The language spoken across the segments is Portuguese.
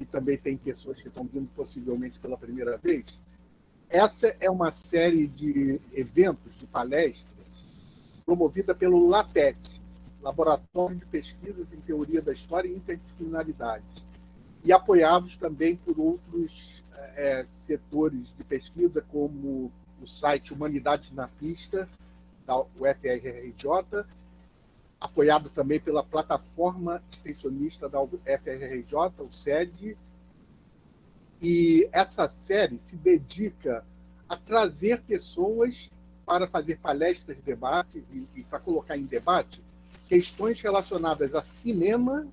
também tem pessoas que estão vindo possivelmente pela primeira vez. Essa é uma série de eventos, de palestras, promovida pelo LAPET, Laboratório de Pesquisas em Teoria da História e Interdisciplinaridade, e apoiados também por outros setores de pesquisa, como o site Humanidades na Pista, da UFRJ, apoiado também pela plataforma extensionista da UFRJ, o SED. E essa série se dedica a trazer pessoas para fazer palestras, debates e para colocar em debate questões relacionadas a cinema,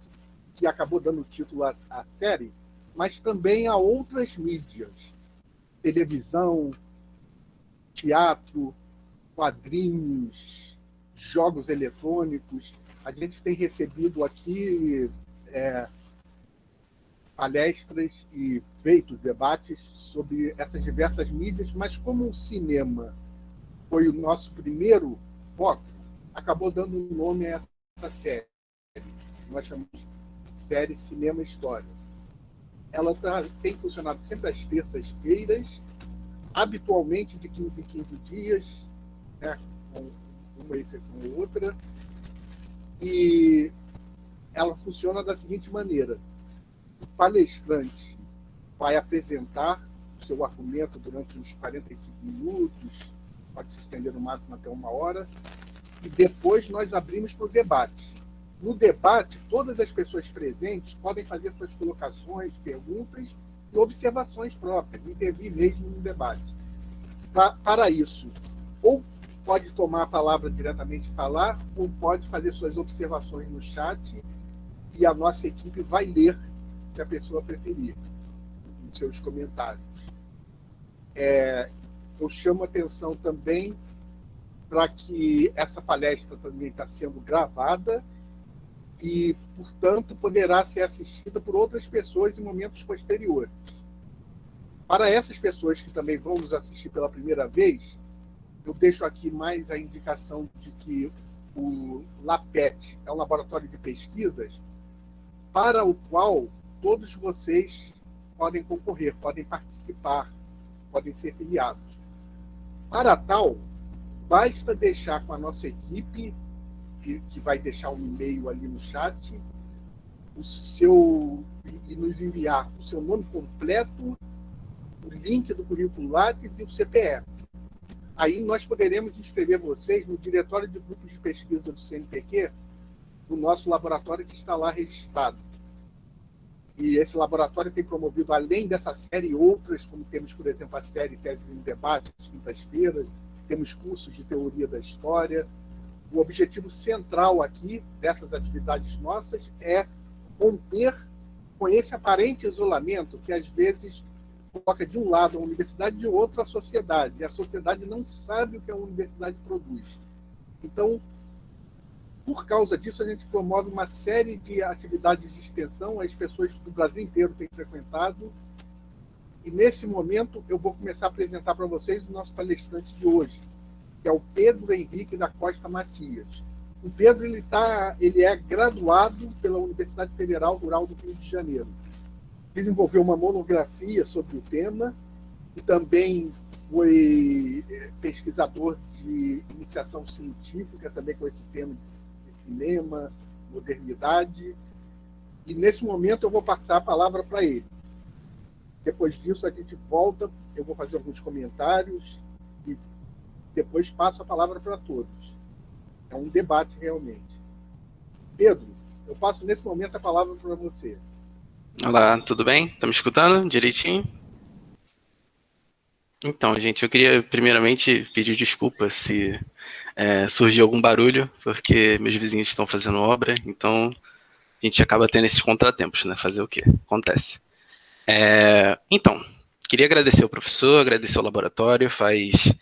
que acabou dando título à série, mas também a outras mídias, televisão, teatro, quadrinhos, jogos eletrônicos. A gente tem recebido aqui palestras e feito debates sobre essas diversas mídias, mas como o cinema foi o nosso primeiro foco, acabou dando um nome a essa série. Nós chamamos de série Cinema História. Ela tem funcionado sempre às terças-feiras, habitualmente de 15 em 15 dias, né, com uma exceção ou outra, e ela funciona da seguinte maneira: o palestrante vai apresentar o seu argumento durante uns 45 minutos, pode se estender no máximo até 1 hora, e depois nós abrimos para o debate. No debate, todas as pessoas presentes podem fazer suas colocações, perguntas e observações próprias, intervir mesmo no debate. Para isso, ou pode tomar a palavra diretamente e falar, ou pode fazer suas observações no chat e a nossa equipe vai ler, se a pessoa preferir, nos seus comentários. Eu chamo a atenção também para que essa palestra também está sendo gravada e, portanto, poderá ser assistida por outras pessoas em momentos posteriores. Para essas pessoas que também vão nos assistir pela primeira vez, eu deixo aqui mais a indicação de que o LAPET é um laboratório de pesquisas para o qual todos vocês podem concorrer, podem participar, podem ser filiados. Para tal, basta deixar com a nossa equipe, que vai deixar um e-mail ali no chat, e nos enviar o seu nome completo, o link do currículo Lattes e o CPF. Aí nós poderemos inscrever vocês no diretório de grupos de pesquisa do CNPq, do nosso laboratório que está lá registrado. E esse laboratório tem promovido, além dessa série, outras, como temos, por exemplo, a série Teses em Debate, às quintas-feiras, temos cursos de teoria da história. O objetivo central aqui dessas atividades nossas é romper com esse aparente isolamento que, às vezes, coloca de um lado a universidade, de outro a sociedade. E a sociedade não sabe o que a universidade produz. Então, por causa disso, a gente promove uma série de atividades de extensão. As pessoas do Brasil inteiro têm frequentado. E, nesse momento, eu vou começar a apresentar para vocês o nosso palestrante de hoje, que é o Pedro Henrique da Costa Matias. O Pedro ele é graduado pela Universidade Federal Rural do Rio de Janeiro. Desenvolveu uma monografia sobre o tema e também foi pesquisador de iniciação científica, também com esse tema de cinema, modernidade. E, nesse momento, eu vou passar a palavra para ele. Depois disso, a gente volta, eu vou fazer alguns comentários e depois passo a palavra para todos. É um debate, realmente. Pedro, eu passo, nesse momento, a palavra para você. Olá, tudo bem? Estão me escutando direitinho? Então, gente, eu queria primeiramente pedir desculpa se surgiu algum barulho, porque meus vizinhos estão fazendo obra, então a gente acaba tendo esses contratempos, né? Fazer o quê? Acontece. Então, queria agradecer ao professor, agradecer ao laboratório. Faz,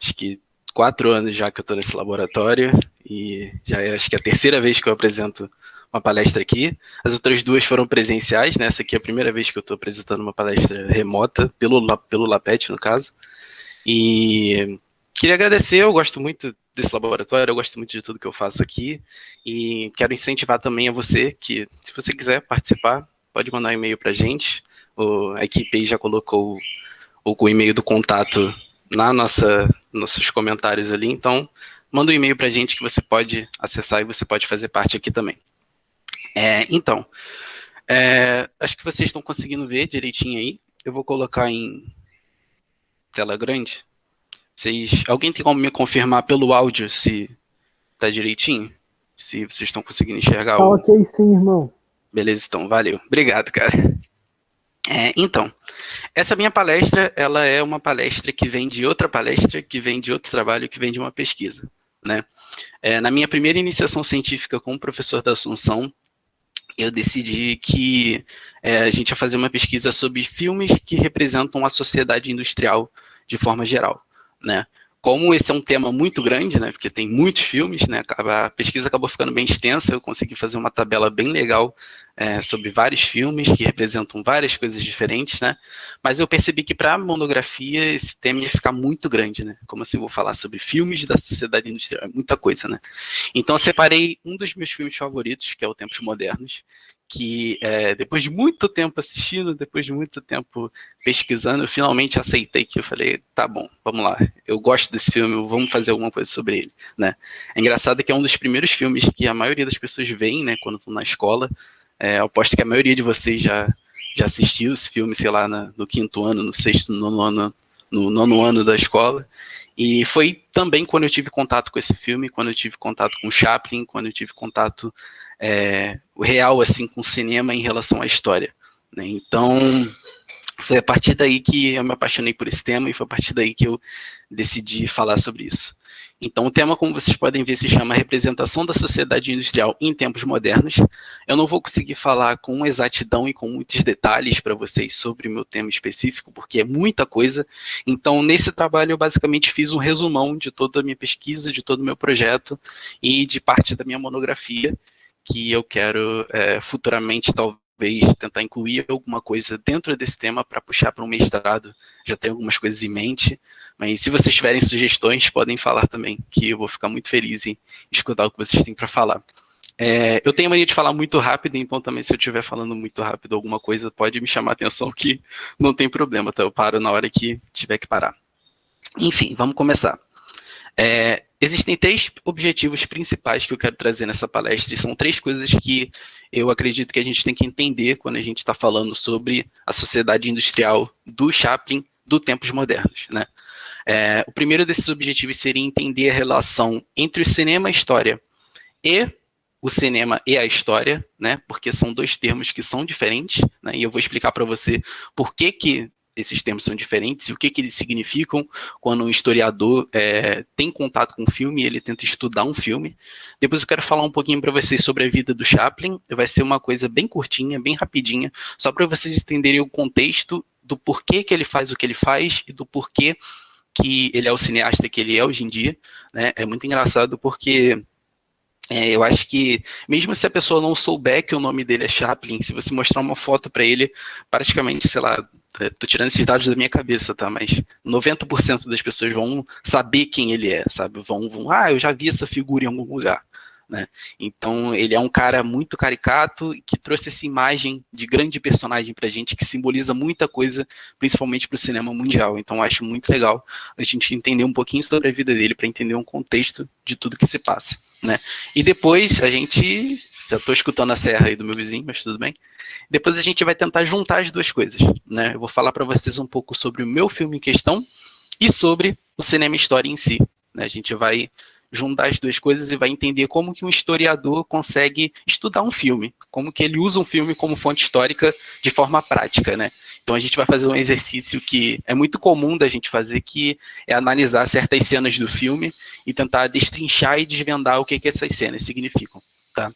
acho que 4 anos já que eu estou nesse laboratório, e já acho que é a terceira vez que eu apresento uma palestra aqui. As outras 2 foram presenciais, né? Essa aqui é a primeira vez que eu estou apresentando uma palestra remota, pelo LAPET, no caso. E queria agradecer, eu gosto muito desse laboratório, eu gosto muito de tudo que eu faço aqui, e quero incentivar também a você que, se você quiser participar, pode mandar um e-mail para a gente. A equipe aí já colocou o e-mail do contato nossos comentários ali, então manda um e-mail para a gente que você pode acessar e você pode fazer parte aqui também. Então, acho que vocês estão conseguindo ver direitinho aí. Eu vou colocar em tela grande. Alguém tem como me confirmar pelo áudio se tá direitinho? Se vocês estão conseguindo enxergar? Tá ok sim, irmão. Beleza, então, valeu. Obrigado, cara. Então, essa minha palestra, ela é uma palestra que vem de outra palestra, que vem de outro trabalho, que vem de uma pesquisa, né? Na minha primeira iniciação científica como professor da Assunção, eu decidi que a gente ia fazer uma pesquisa sobre filmes que representam a sociedade industrial de forma geral, né? Como esse é um tema muito grande, né, porque tem muitos filmes, né, a pesquisa acabou ficando bem extensa, eu consegui fazer uma tabela bem legal sobre vários filmes que representam várias coisas diferentes, né, mas eu percebi que para a monografia esse tema ia ficar muito grande, né, como assim eu vou falar sobre filmes da sociedade industrial, é muita coisa, né. Então eu separei um dos meus filmes favoritos, que é o Tempos Modernos, que depois de muito tempo assistindo, depois de muito tempo pesquisando, eu finalmente aceitei que eu falei, tá bom, vamos lá, eu gosto desse filme, vamos fazer alguma coisa sobre ele, né. É engraçado que é um dos primeiros filmes que a maioria das pessoas veem, né, quando estão na escola. Eu aposto que a maioria de vocês já assistiu esse filme, sei lá, no 5º ano, no 6º, no 9º ano da escola. E foi também quando eu tive contato com esse filme, quando eu tive contato com Chaplin, quando eu tive contato real assim, com o cinema em relação à história, né? Então, foi a partir daí que eu me apaixonei por esse tema e foi a partir daí que eu decidi falar sobre isso. Então, o tema, como vocês podem ver, se chama Representação da Sociedade Industrial em Tempos Modernos. Eu não vou conseguir falar com exatidão e com muitos detalhes para vocês sobre o meu tema específico, porque é muita coisa. Então, nesse trabalho, eu basicamente fiz um resumão de toda a minha pesquisa, de todo o meu projeto e de parte da minha monografia, que eu quero futuramente, talvez, tentar incluir alguma coisa dentro desse tema para puxar para um mestrado. Já tenho algumas coisas em mente, mas se vocês tiverem sugestões, podem falar também, que eu vou ficar muito feliz em escutar o que vocês têm para falar. Eu tenho mania de falar muito rápido, então também se eu estiver falando muito rápido alguma coisa, pode me chamar a atenção que não tem problema, tá? Eu paro na hora que tiver que parar. Enfim, vamos começar. Existem 3 objetivos principais que eu quero trazer nessa palestra, e são 3 coisas que eu acredito que a gente tem que entender quando a gente está falando sobre a sociedade industrial do Chaplin do Tempos Modernos, né? O primeiro desses objetivos seria entender a relação entre o cinema e a história e o cinema e a história, né? Porque são 2 termos que são diferentes, né? E eu vou explicar para você por que esses termos são diferentes e o que eles significam quando um historiador tem contato com um filme e ele tenta estudar um filme. Depois eu quero falar um pouquinho para vocês sobre a vida do Chaplin. Vai ser uma coisa bem curtinha, bem rapidinha, só para vocês entenderem o contexto do porquê que ele faz o que ele faz e do porquê que ele é o cineasta que ele é hoje em dia, né? É muito engraçado porque eu acho que, mesmo se a pessoa não souber que o nome dele é Chaplin, se você mostrar uma foto para ele, praticamente, sei lá, tô tirando esses dados da minha cabeça, tá? Mas 90% das pessoas vão saber quem ele é, sabe? Eu já vi essa figura em algum lugar, né? Então, ele é um cara muito caricato que trouxe essa imagem de grande personagem pra gente, que simboliza muita coisa, principalmente pro cinema mundial. Então, eu acho muito legal a gente entender um pouquinho sobre a vida dele, para entender um contexto de tudo que se passa, né? E depois, a gente... Já estou escutando a serra aí do meu vizinho, mas tudo bem. Depois a gente vai tentar juntar as 2 coisas, né? Eu vou falar para vocês um pouco sobre o meu filme em questão e sobre o cinema história em si, né? A gente vai juntar as 2 coisas e vai entender como que um historiador consegue estudar um filme, como que ele usa um filme como fonte histórica de forma prática, né? Então a gente vai fazer um exercício que é muito comum da gente fazer, que é analisar certas cenas do filme e tentar destrinchar e desvendar o que essas cenas significam, tá?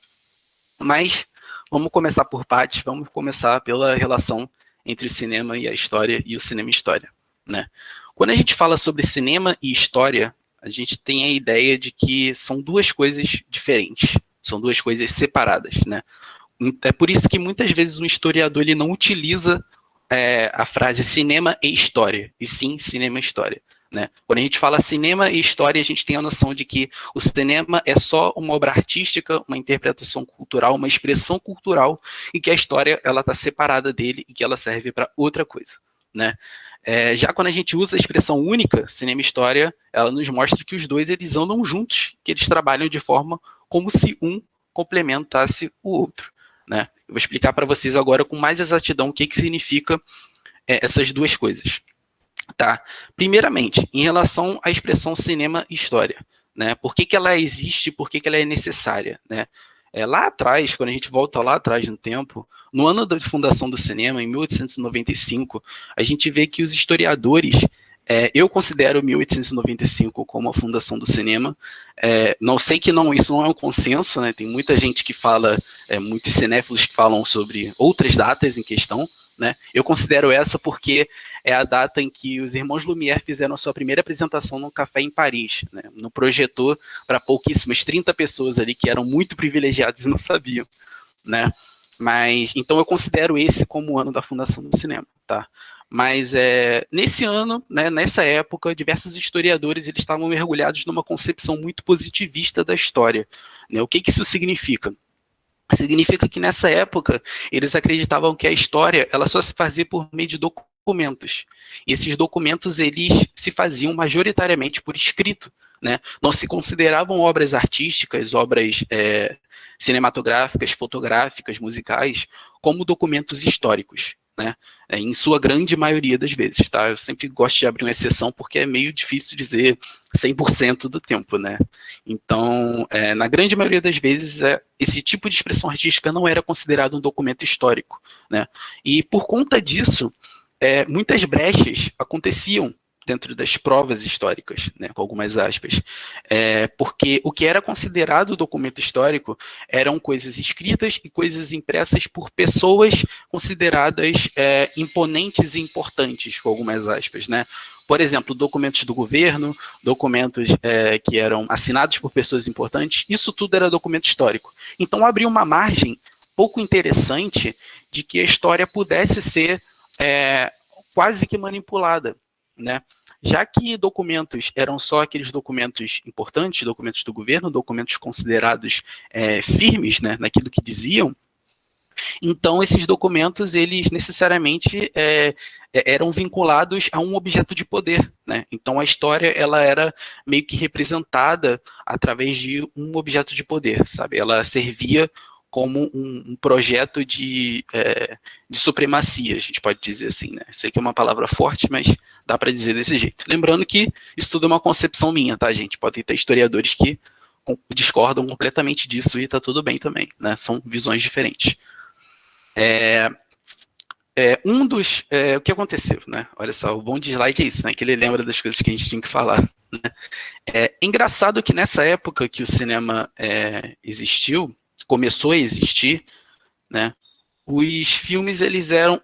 Mas vamos começar por partes, vamos começar pela relação entre o cinema e a história e o cinema e história, né? Quando a gente fala sobre cinema e história, a gente tem a ideia de que são 2 coisas diferentes, são 2 coisas separadas, né? É por isso que muitas vezes um historiador ele não utiliza a frase cinema e história, e sim cinema e história. né? Quando a gente fala cinema e história, a gente tem a noção de que o cinema é só uma obra artística, uma interpretação cultural, uma expressão cultural, e que a história ela está separada dele e que ela serve para outra coisa, né? Já quando a gente usa a expressão única, cinema e história, ela nos mostra que os dois eles andam juntos, que eles trabalham de forma como se um complementasse o outro, né? Eu vou explicar para vocês agora com mais exatidão o que significa essas duas coisas. Tá? Primeiramente, em relação à expressão cinema e história, né? Por que ela existe, por que ela é necessária, né? Lá atrás, quando a gente volta lá atrás no tempo, no ano da fundação do cinema, em 1895, a gente vê que os historiadores, eu considero 1895 como a fundação do cinema, não sei que isso não é um consenso, né? Tem muita gente que fala, muitos cinéfilos que falam sobre outras datas em questão, né? Eu considero essa porque é a data em que os irmãos Lumière fizeram a sua primeira apresentação num café em Paris, né? No projetor para pouquíssimas 30 pessoas ali que eram muito privilegiadas e não sabiam, né? Mas então eu considero esse como o ano da fundação do cinema, tá? Mas nesse ano, né, nessa época, diversos historiadores eles estavam mergulhados numa concepção muito positivista da história, né? O que isso significa? Significa que nessa época eles acreditavam que a história ela só se fazia por meio de documentos. E esses documentos eles se faziam majoritariamente por escrito, né? Não se consideravam obras artísticas, obras cinematográficas, fotográficas, musicais, como documentos históricos, né? Em sua grande maioria das vezes, tá? Eu sempre gosto de abrir uma exceção porque é meio difícil dizer 100% do tempo, né? Então, na grande maioria das vezes, esse tipo de expressão artística não era considerado um documento histórico, né? E por conta disso, muitas brechas aconteciam dentro das provas históricas, né, com algumas aspas, porque o que era considerado documento histórico eram coisas escritas e coisas impressas por pessoas consideradas imponentes e importantes, com algumas aspas, né? Por exemplo, documentos do governo, documentos que eram assinados por pessoas importantes, isso tudo era documento histórico. Então, abriu uma margem pouco interessante de que a história pudesse ser quase que manipulada, né? Já que documentos eram só aqueles documentos importantes, documentos do governo, documentos considerados firmes, né, naquilo que diziam, então esses documentos, eles necessariamente eram vinculados a um objeto de poder, né? Então a história, ela era meio que representada através de um objeto de poder, sabe? Ela servia como um projeto de supremacia, a gente pode dizer assim, né? Sei que é uma palavra forte, mas dá para dizer desse jeito. Lembrando que isso tudo é uma concepção minha, tá, gente? Podem ter historiadores que discordam completamente disso e tá tudo bem também, né? São visões diferentes. O que aconteceu, né? Olha só, o bom de slide é isso, né? Que ele lembra das coisas que a gente tinha que falar, né? Engraçado que nessa época que o cinema existiu, começou a existir, né? Os filmes, eles eram...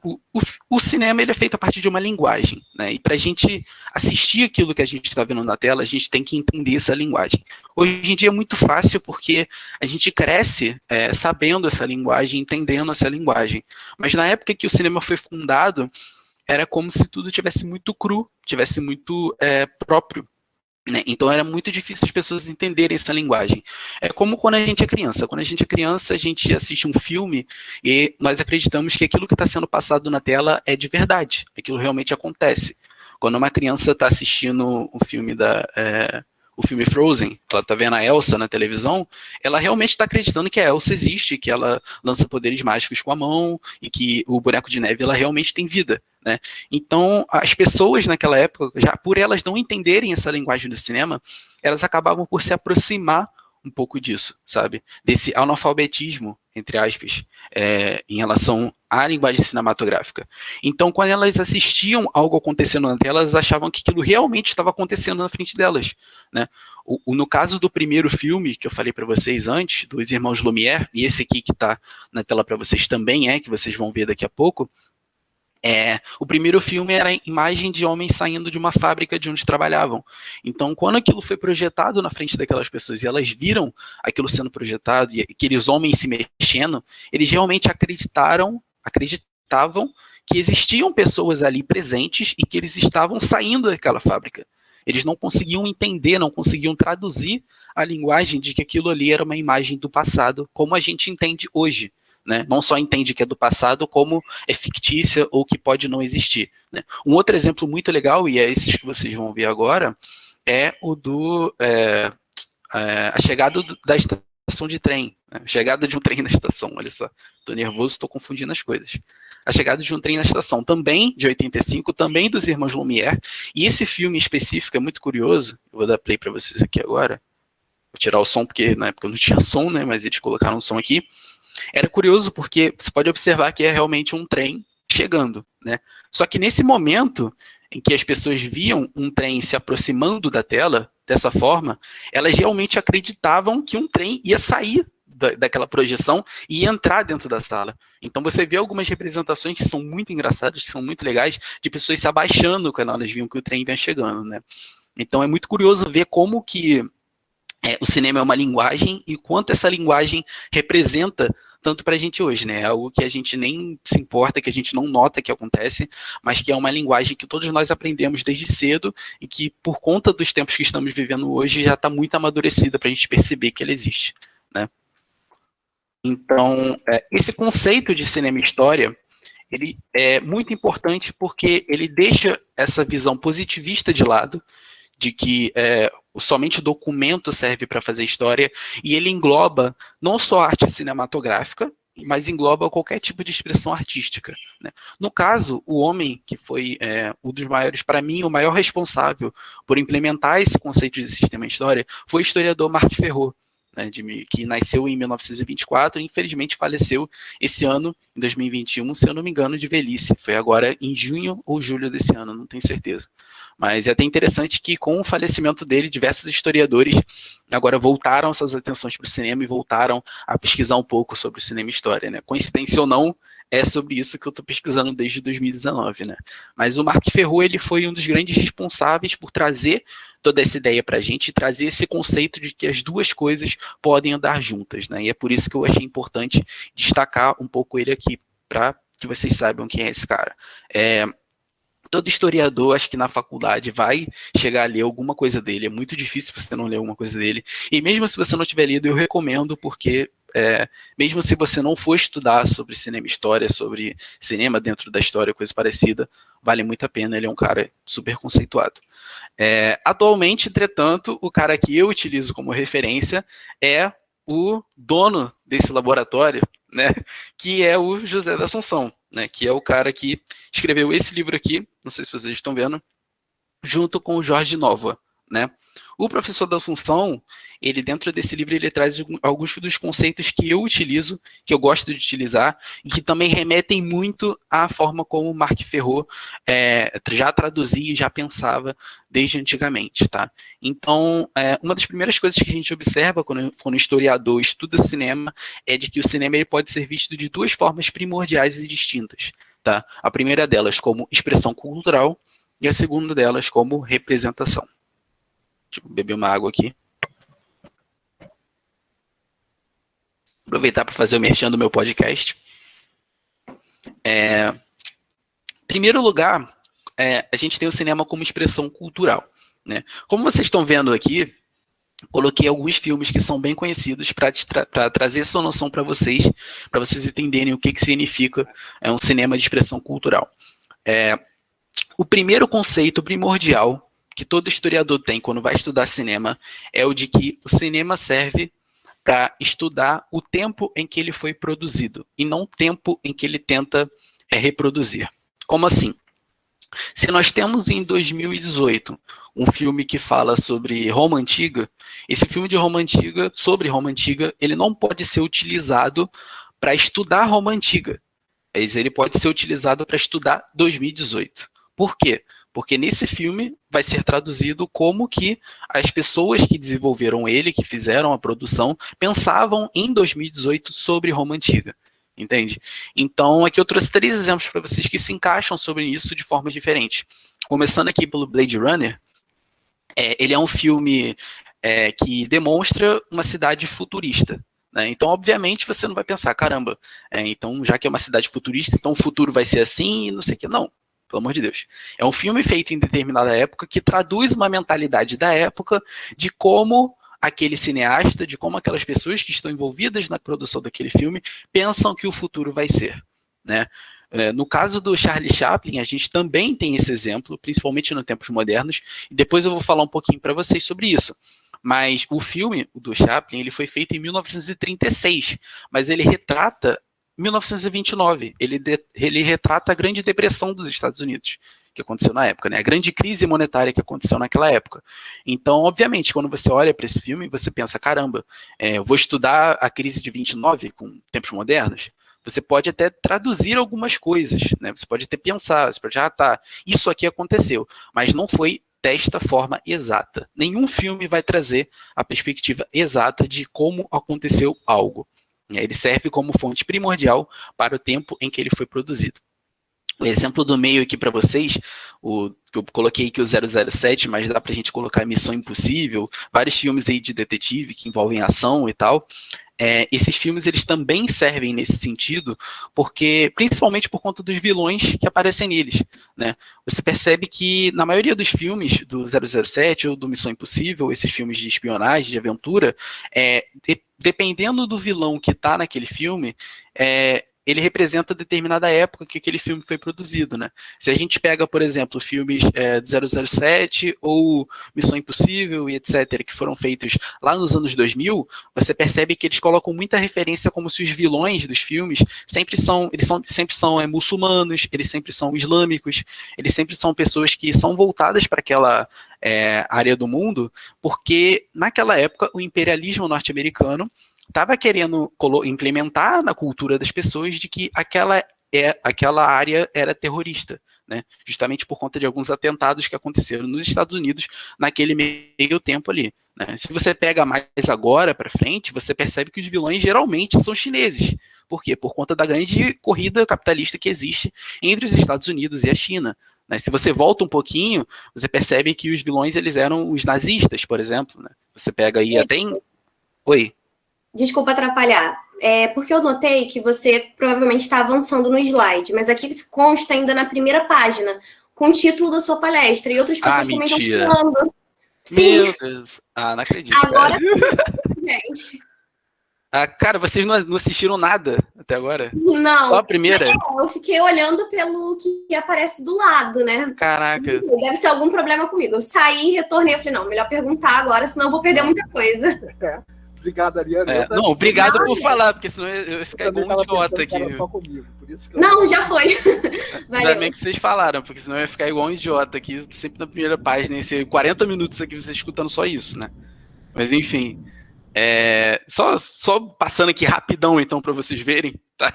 O cinema, ele é feito a partir de uma linguagem, né? E para a gente assistir aquilo que a gente está vendo na tela, a gente tem que entender essa linguagem. Hoje em dia é muito fácil porque a gente cresce sabendo essa linguagem, entendendo essa linguagem. Mas na época que o cinema foi fundado, era como se tudo tivesse muito cru, tivesse muito próprio, né? Então era muito difícil as pessoas entenderem essa linguagem. É como quando a gente é criança. Quando a gente é criança, a gente assiste um filme e nós acreditamos que aquilo que está sendo passado na tela é de verdade. Aquilo realmente acontece. Quando uma criança está assistindo um filme o filme Frozen, ela está vendo a Elsa na televisão, ela realmente está acreditando que a Elsa existe, que ela lança poderes mágicos com a mão e que o boneco de neve ela realmente tem vida, né? Então, as pessoas naquela época, já por elas não entenderem essa linguagem do cinema, elas acabavam por se aproximar um pouco disso, sabe? Desse analfabetismo, entre aspas, em relação à linguagem cinematográfica. Então, quando elas assistiam algo acontecendo na tela, elas achavam que aquilo realmente estava acontecendo na frente delas, né? No caso do primeiro filme, que eu falei para vocês antes, dos Irmãos Lumière, e esse aqui que está na tela para vocês também que vocês vão ver daqui a pouco, o primeiro filme era a imagem de homens saindo de uma fábrica de onde trabalhavam. Então, quando aquilo foi projetado na frente daquelas pessoas e elas viram aquilo sendo projetado e aqueles homens se mexendo, eles realmente acreditavam que existiam pessoas ali presentes e que eles estavam saindo daquela fábrica. Eles não conseguiam entender, não conseguiam traduzir a linguagem de que aquilo ali era uma imagem do passado, como a gente entende hoje. Né? Não só entende que é do passado, como é fictícia ou que pode não existir. Né? Um outro exemplo muito legal, e é esse que vocês vão ver agora, é o a chegada da estação de trem. Né? A chegada de um trem na estação, olha só. Estou nervoso, estou confundindo as coisas. A chegada de um trem na estação, também de 85, também dos irmãos Lumière, e esse filme específico é muito curioso, eu vou dar play para vocês aqui agora, vou tirar o som, porque na época não tinha som, né, mas eles colocaram o som aqui. Era curioso porque você pode observar que é realmente um trem chegando, né? Só que nesse momento em que as pessoas viam um trem se aproximando da tela, dessa forma, elas realmente acreditavam que um trem ia sair daquela projeção e entrar dentro da sala. Então você vê algumas representações que são muito engraçadas, que são muito legais, de pessoas se abaixando quando elas viam que o trem vinha chegando, né? Então é muito curioso ver como que o cinema é uma linguagem e quanto essa linguagem representa tanto para a gente hoje, né? É algo que a gente nem se importa, que a gente não nota que acontece, mas que é uma linguagem que todos nós aprendemos desde cedo e que, por conta dos tempos que estamos vivendo hoje, já está muito amadurecida para a gente perceber que ela existe, né? Então, esse conceito de cinema e história, ele é muito importante porque ele deixa essa visão positivista de lado, de que somente o documento serve para fazer história, e ele engloba não só a arte cinematográfica, mas engloba qualquer tipo de expressão artística. Né? No caso, o homem que foi um dos maiores, para mim, o maior responsável por implementar esse conceito de sistema de história foi o historiador Marc Ferrot, né, que nasceu em 1924 e infelizmente faleceu esse ano, em 2021, se eu não me engano, de velhice. Foi agora em junho ou julho desse ano, não tenho certeza. Mas é até interessante que, com o falecimento dele, diversos historiadores agora voltaram suas atenções para o cinema e voltaram a pesquisar um pouco sobre o cinema e história. Né? Coincidência ou não, é sobre isso que eu estou pesquisando desde 2019. Né? Mas o Marc Ferrot, ele foi um dos grandes responsáveis por trazer toda essa ideia para a gente e trazer esse conceito de que as duas coisas podem andar juntas. Né? E é por isso que eu achei importante destacar um pouco ele aqui, para que vocês saibam quem é esse cara. Todo historiador, acho que na faculdade, vai chegar a ler alguma coisa dele. É muito difícil você não ler alguma coisa dele. E mesmo se você não tiver lido, eu recomendo, porque mesmo se você não for estudar sobre cinema e história, sobre cinema dentro da história, coisa parecida, vale muito a pena. Ele é um cara super conceituado. Atualmente, entretanto, o cara que eu utilizo como referência é o dono desse laboratório, né, que é o José da Assunção, né, que é o cara que escreveu esse livro aqui, não sei se vocês estão vendo, junto com o Jorge Nova, né. O professor da Assunção, ele dentro desse livro, ele traz alguns dos conceitos que eu utilizo, que eu gosto de utilizar, e que também remetem muito à forma como o Marc Ferrot já traduzia e já pensava desde antigamente, tá? Então, uma das primeiras coisas que a gente observa quando o historiador estuda cinema é de que o cinema ele pode ser visto de duas formas primordiais e distintas, tá? A primeira delas como expressão cultural e a segunda delas como representação. Deixa eu beber uma água aqui. Aproveitar para fazer o merchan do meu podcast. Em primeiro lugar, a gente tem o cinema como expressão cultural. Né? Como vocês estão vendo aqui, coloquei alguns filmes que são bem conhecidos para trazer essa noção para vocês entenderem o que significa um cinema de expressão cultural. O primeiro conceito primordial que todo historiador tem quando vai estudar cinema é o de que o cinema serve para estudar o tempo em que ele foi produzido e não o tempo em que ele tenta reproduzir. Como assim? Se nós temos em 2018 um filme que fala sobre Roma Antiga, esse filme de Roma Antiga, sobre Roma Antiga, ele não pode ser utilizado para estudar Roma Antiga, mas ele pode ser utilizado para estudar 2018. Por quê? Porque nesse filme vai ser traduzido como que as pessoas que desenvolveram ele, que fizeram a produção, pensavam em 2018 sobre Roma Antiga. Entende? Então, aqui eu trouxe 3 exemplos para vocês que se encaixam sobre isso de formas diferentes. Começando aqui pelo Blade Runner, ele é um filme que demonstra uma cidade futurista. Né? Então, obviamente, você não vai pensar, caramba, então já que é uma cidade futurista, então o futuro vai ser assim e não sei o que. Não. pelo amor de Deus. É um filme feito em determinada época que traduz uma mentalidade da época de como aquele cineasta, de como aquelas pessoas que estão envolvidas na produção daquele filme pensam que o futuro vai ser, né? No caso do Charlie Chaplin, a gente também tem esse exemplo, principalmente nos tempos modernos, e depois eu vou falar um pouquinho para vocês sobre isso. Mas o filme do Chaplin, ele foi feito em 1936, mas ele retrata 1929, ele retrata a Grande Depressão dos Estados Unidos, que aconteceu na época, né? A grande crise monetária que aconteceu naquela época. Então, obviamente, quando você olha para esse filme, você pensa, caramba, eu vou estudar a crise de 29 com tempos modernos. Você pode até traduzir algumas coisas, né? Você pode até pensar, você pode, tá, isso aqui aconteceu, mas não foi desta forma exata. Nenhum filme vai trazer a perspectiva exata de como aconteceu algo. Ele serve como fonte primordial para o tempo em que ele foi produzido. O exemplo do meio aqui para vocês, que eu coloquei aqui o 007, mas dá para a gente colocar Missão Impossível, vários filmes aí de detetive que envolvem ação e tal. Esses filmes eles também servem nesse sentido, porque principalmente por conta dos vilões que aparecem neles, né? Você percebe que na maioria dos filmes do 007 ou do Missão Impossível, esses filmes de espionagem, de aventura, dependendo do vilão que está naquele filme, ele representa determinada época que aquele filme foi produzido, né? Se a gente pega, por exemplo, filmes de 007 ou Missão Impossível e etc., que foram feitos lá nos anos 2000, você percebe que eles colocam muita referência como se os vilões dos filmes sempre são muçulmanos, eles sempre são islâmicos, eles sempre são pessoas que são voltadas para aquela área do mundo, porque naquela época o imperialismo norte-americano estava querendo implementar na cultura das pessoas de que aquela área era terrorista, né? Justamente por conta de alguns atentados que aconteceram nos Estados Unidos naquele meio tempo ali, né? Se você pega mais agora para frente, você percebe que os vilões geralmente são chineses. Por quê? Por conta da grande corrida capitalista que existe entre os Estados Unidos e a China, né? Se você volta um pouquinho, você percebe que os vilões eles eram os nazistas, por exemplo, né? Você pega aí até em... Oi? Desculpa atrapalhar. Porque eu notei que você provavelmente está avançando no slide, mas aqui consta ainda na primeira página, com o título da sua palestra, e outras pessoas também estão falando. Sim. Meu Deus. Não acredito. Agora, gente. Cara, vocês não assistiram nada até agora? Não. Só a primeira? Eu fiquei olhando pelo que aparece do lado, né? Caraca. Deve ser algum problema comigo. Eu saí e retornei. Eu falei, não, melhor perguntar agora, senão eu vou perder muita coisa. Obrigado, Ariane. Não, obrigado por falar, porque senão eu ia ficar igual um idiota aqui. Comigo, por isso que não, já foi. Ainda bem que vocês falaram, porque senão eu ia ficar igual um idiota aqui, sempre na primeira página, esse 40 minutos aqui vocês escutando só isso, né? Mas enfim, só passando aqui rapidão então para vocês verem, tá?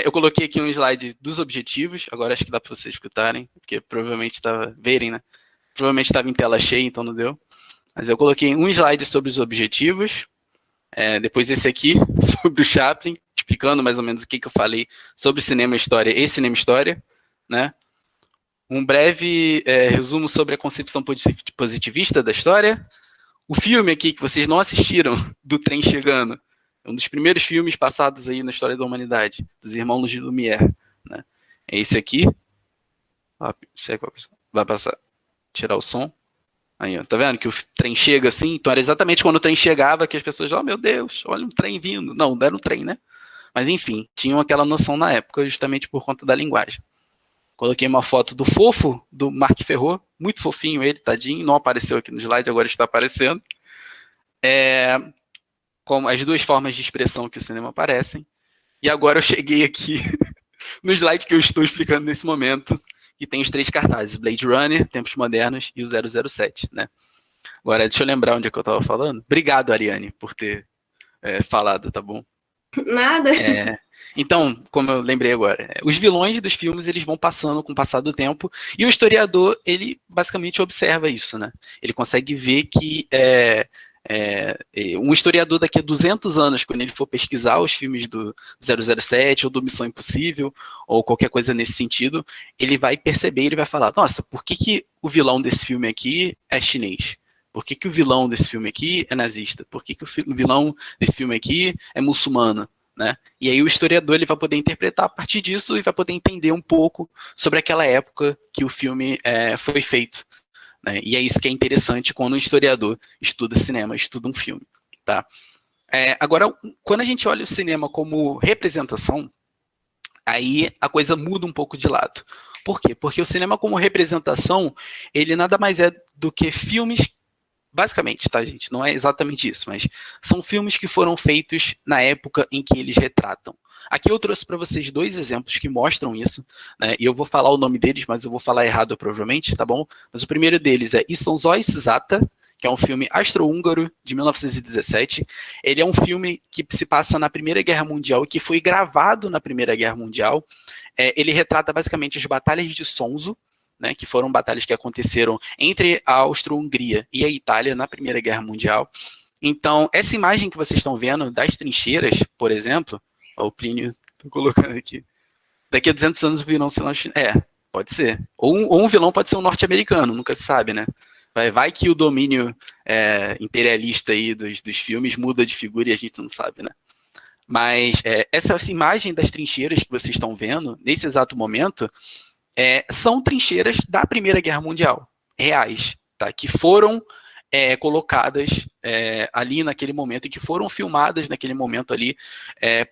Eu coloquei aqui um slide dos objetivos, agora acho que dá para vocês escutarem, porque provavelmente estava verem, né? Provavelmente estava em tela cheia, então não deu. Mas eu coloquei um slide sobre os objetivos, depois esse aqui, sobre o Chaplin, explicando mais ou menos o que eu falei sobre cinema e história e cinema e história, né? Um breve resumo sobre a concepção positivista da história. O filme aqui, que vocês não assistiram, do Trem Chegando, é um dos primeiros filmes passados aí na história da humanidade, dos irmãos de Lumière, né? É esse aqui. Vai passar. Tirar o som. Aí, ó, tá vendo que o trem chega assim? Então era exatamente quando o trem chegava que as pessoas, meu Deus, olha um trem vindo. Não era um trem, né? Mas enfim, tinham aquela noção na época, justamente por conta da linguagem. Coloquei uma foto do fofo, do Marc Ferrot, muito fofinho ele, tadinho, não apareceu aqui no slide, agora está aparecendo. Com as duas formas de expressão que o cinema aparecem. E agora eu cheguei aqui no slide que eu estou explicando nesse momento, que tem os 3 cartazes, Blade Runner, Tempos Modernos e o 007, né? Agora, deixa eu lembrar onde é que eu estava falando. Obrigado, Ariane, por ter falado, tá bom? Nada. Então, como eu lembrei agora, os vilões dos filmes, eles vão passando com o passar do tempo, e o historiador, ele basicamente observa isso, né? Ele consegue ver que um historiador daqui a 200 anos, quando ele for pesquisar os filmes do 007 ou do Missão Impossível, ou qualquer coisa nesse sentido, ele vai perceber, ele vai falar, nossa, por que o vilão desse filme aqui é chinês? Por que o vilão desse filme aqui é nazista? Por que o vilão desse filme aqui é muçulmano? né? E aí o historiador ele vai poder interpretar a partir disso e vai poder entender um pouco sobre aquela época que o filme foi feito, né? E é isso que é interessante quando um historiador estuda cinema, estuda um filme, tá? Agora, quando a gente olha o cinema como representação, aí a coisa muda um pouco de lado. Por quê? Porque o cinema como representação, ele nada mais é do que filmes, basicamente, tá, gente? Não é exatamente isso, mas são filmes que foram feitos na época em que eles retratam. Aqui eu trouxe para vocês 2 exemplos que mostram isso, né? E eu vou falar o nome deles, mas eu vou falar errado provavelmente, tá bom? Mas o primeiro deles é Isonzóis Zata, que é um filme austro-húngaro de 1917. Ele é um filme que se passa na Primeira Guerra Mundial e que foi gravado na Primeira Guerra Mundial. Ele retrata basicamente as batalhas de Sonzo, né, que foram batalhas que aconteceram entre a Áustria-Hungria e a Itália na Primeira Guerra Mundial. Então, essa imagem que vocês estão vendo das trincheiras, por exemplo, o Plínio está colocando aqui, daqui a 200 anos o vilão será pode ser. Ou um vilão pode ser um norte-americano, nunca se sabe, né? Vai que o domínio imperialista aí dos filmes muda de figura e a gente não sabe, né? Mas essa imagem das trincheiras que vocês estão vendo, nesse exato momento, são trincheiras da Primeira Guerra Mundial, reais, tá? Que foram colocadas ali naquele momento e que foram filmadas naquele momento ali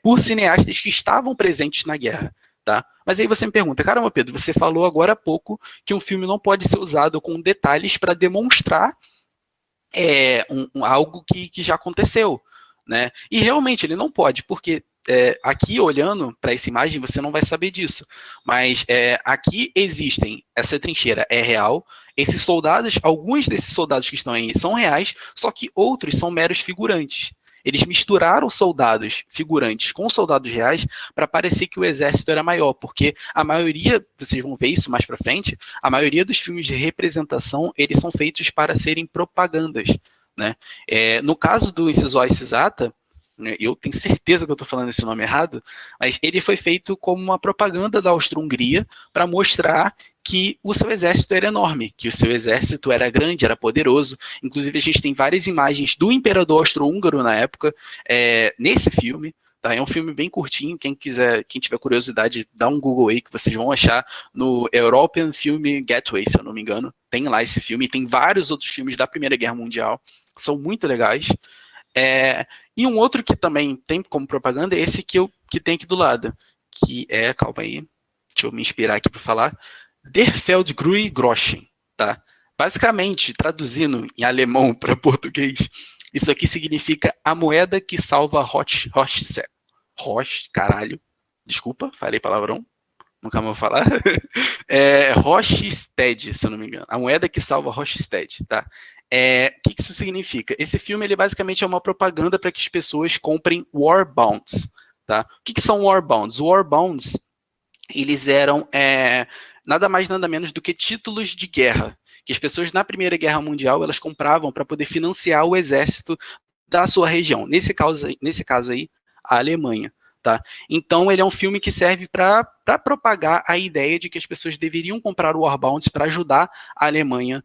por cineastas que estavam presentes na guerra. Tá? Mas aí você me pergunta, caramba, Pedro, você falou agora há pouco que um filme não pode ser usado com detalhes para demonstrar algo que já aconteceu, né? E realmente ele não pode, porque aqui olhando para essa imagem você não vai saber disso, mas aqui existem, essa trincheira é real, esses soldados, alguns desses soldados que estão aí são reais, só que outros são meros figurantes. Eles misturaram soldados figurantes com soldados reais para parecer que o exército era maior, porque a maioria, vocês vão ver isso mais para frente, a maioria dos filmes de representação, eles são feitos para serem propagandas, né? No caso do Isonzóis Zata, eu tenho certeza que eu estou falando esse nome errado, mas ele foi feito como uma propaganda da Áustria-Hungria para mostrar que o seu exército era enorme, que o seu exército era grande, era poderoso. Inclusive, a gente tem várias imagens do imperador austro-húngaro na época, nesse filme. Tá? É um filme bem curtinho, quem tiver curiosidade, dá um Google aí, que vocês vão achar no European Film Gateway, se eu não me engano. Tem lá esse filme, e tem vários outros filmes da Primeira Guerra Mundial, são muito legais. E um outro que também tem como propaganda é esse que tem aqui do lado, que calma aí, deixa eu me inspirar aqui para falar, Der Feldgrui-Groschen, tá? Basicamente, traduzindo em alemão para português, isso aqui significa a moeda que salva desculpa, falei palavrão, nunca mais vou falar, Rochded, se eu não me engano, a moeda que salva Rochded, tá? O que isso significa? Esse filme, ele basicamente é uma propaganda para que as pessoas comprem war bonds, tá? O que são war bonds? War bonds, eles eram nada mais, nada menos do que títulos de guerra, que as pessoas na Primeira Guerra Mundial, elas compravam para poder financiar o exército da sua região. Nesse caso aí, a Alemanha. Tá? Então, ele é um filme que serve para propagar a ideia de que as pessoas deveriam comprar o War Bonds para ajudar a Alemanha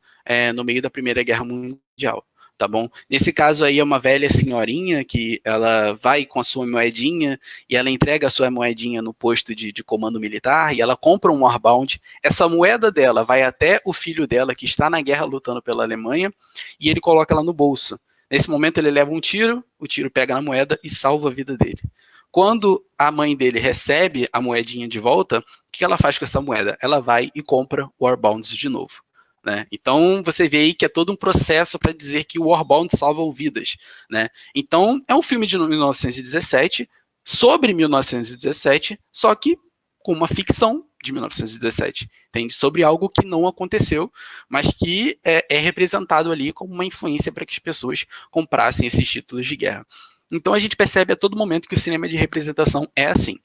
no meio da Primeira Guerra Mundial. Tá bom? Nesse caso aí é uma velha senhorinha que ela vai com a sua moedinha e ela entrega a sua moedinha no posto de comando militar e ela compra um Warband. Essa moeda dela vai até o filho dela que está na guerra lutando pela Alemanha e ele coloca ela no bolso. Nesse momento ele leva um tiro, o tiro pega na moeda e salva a vida dele. Quando a mãe dele recebe a moedinha de volta, o que ela faz com essa moeda? Ela vai e compra Warbonds de novo. Né? Então você vê aí que é todo um processo para dizer que o Warbound salva vidas, né? Então é um filme de 1917 sobre 1917, só que com uma ficção de 1917, entende? Sobre algo que não aconteceu, mas que é representado ali como uma influência para que as pessoas comprassem esses títulos de guerra. Então a gente percebe a todo momento que o cinema de representação é assim.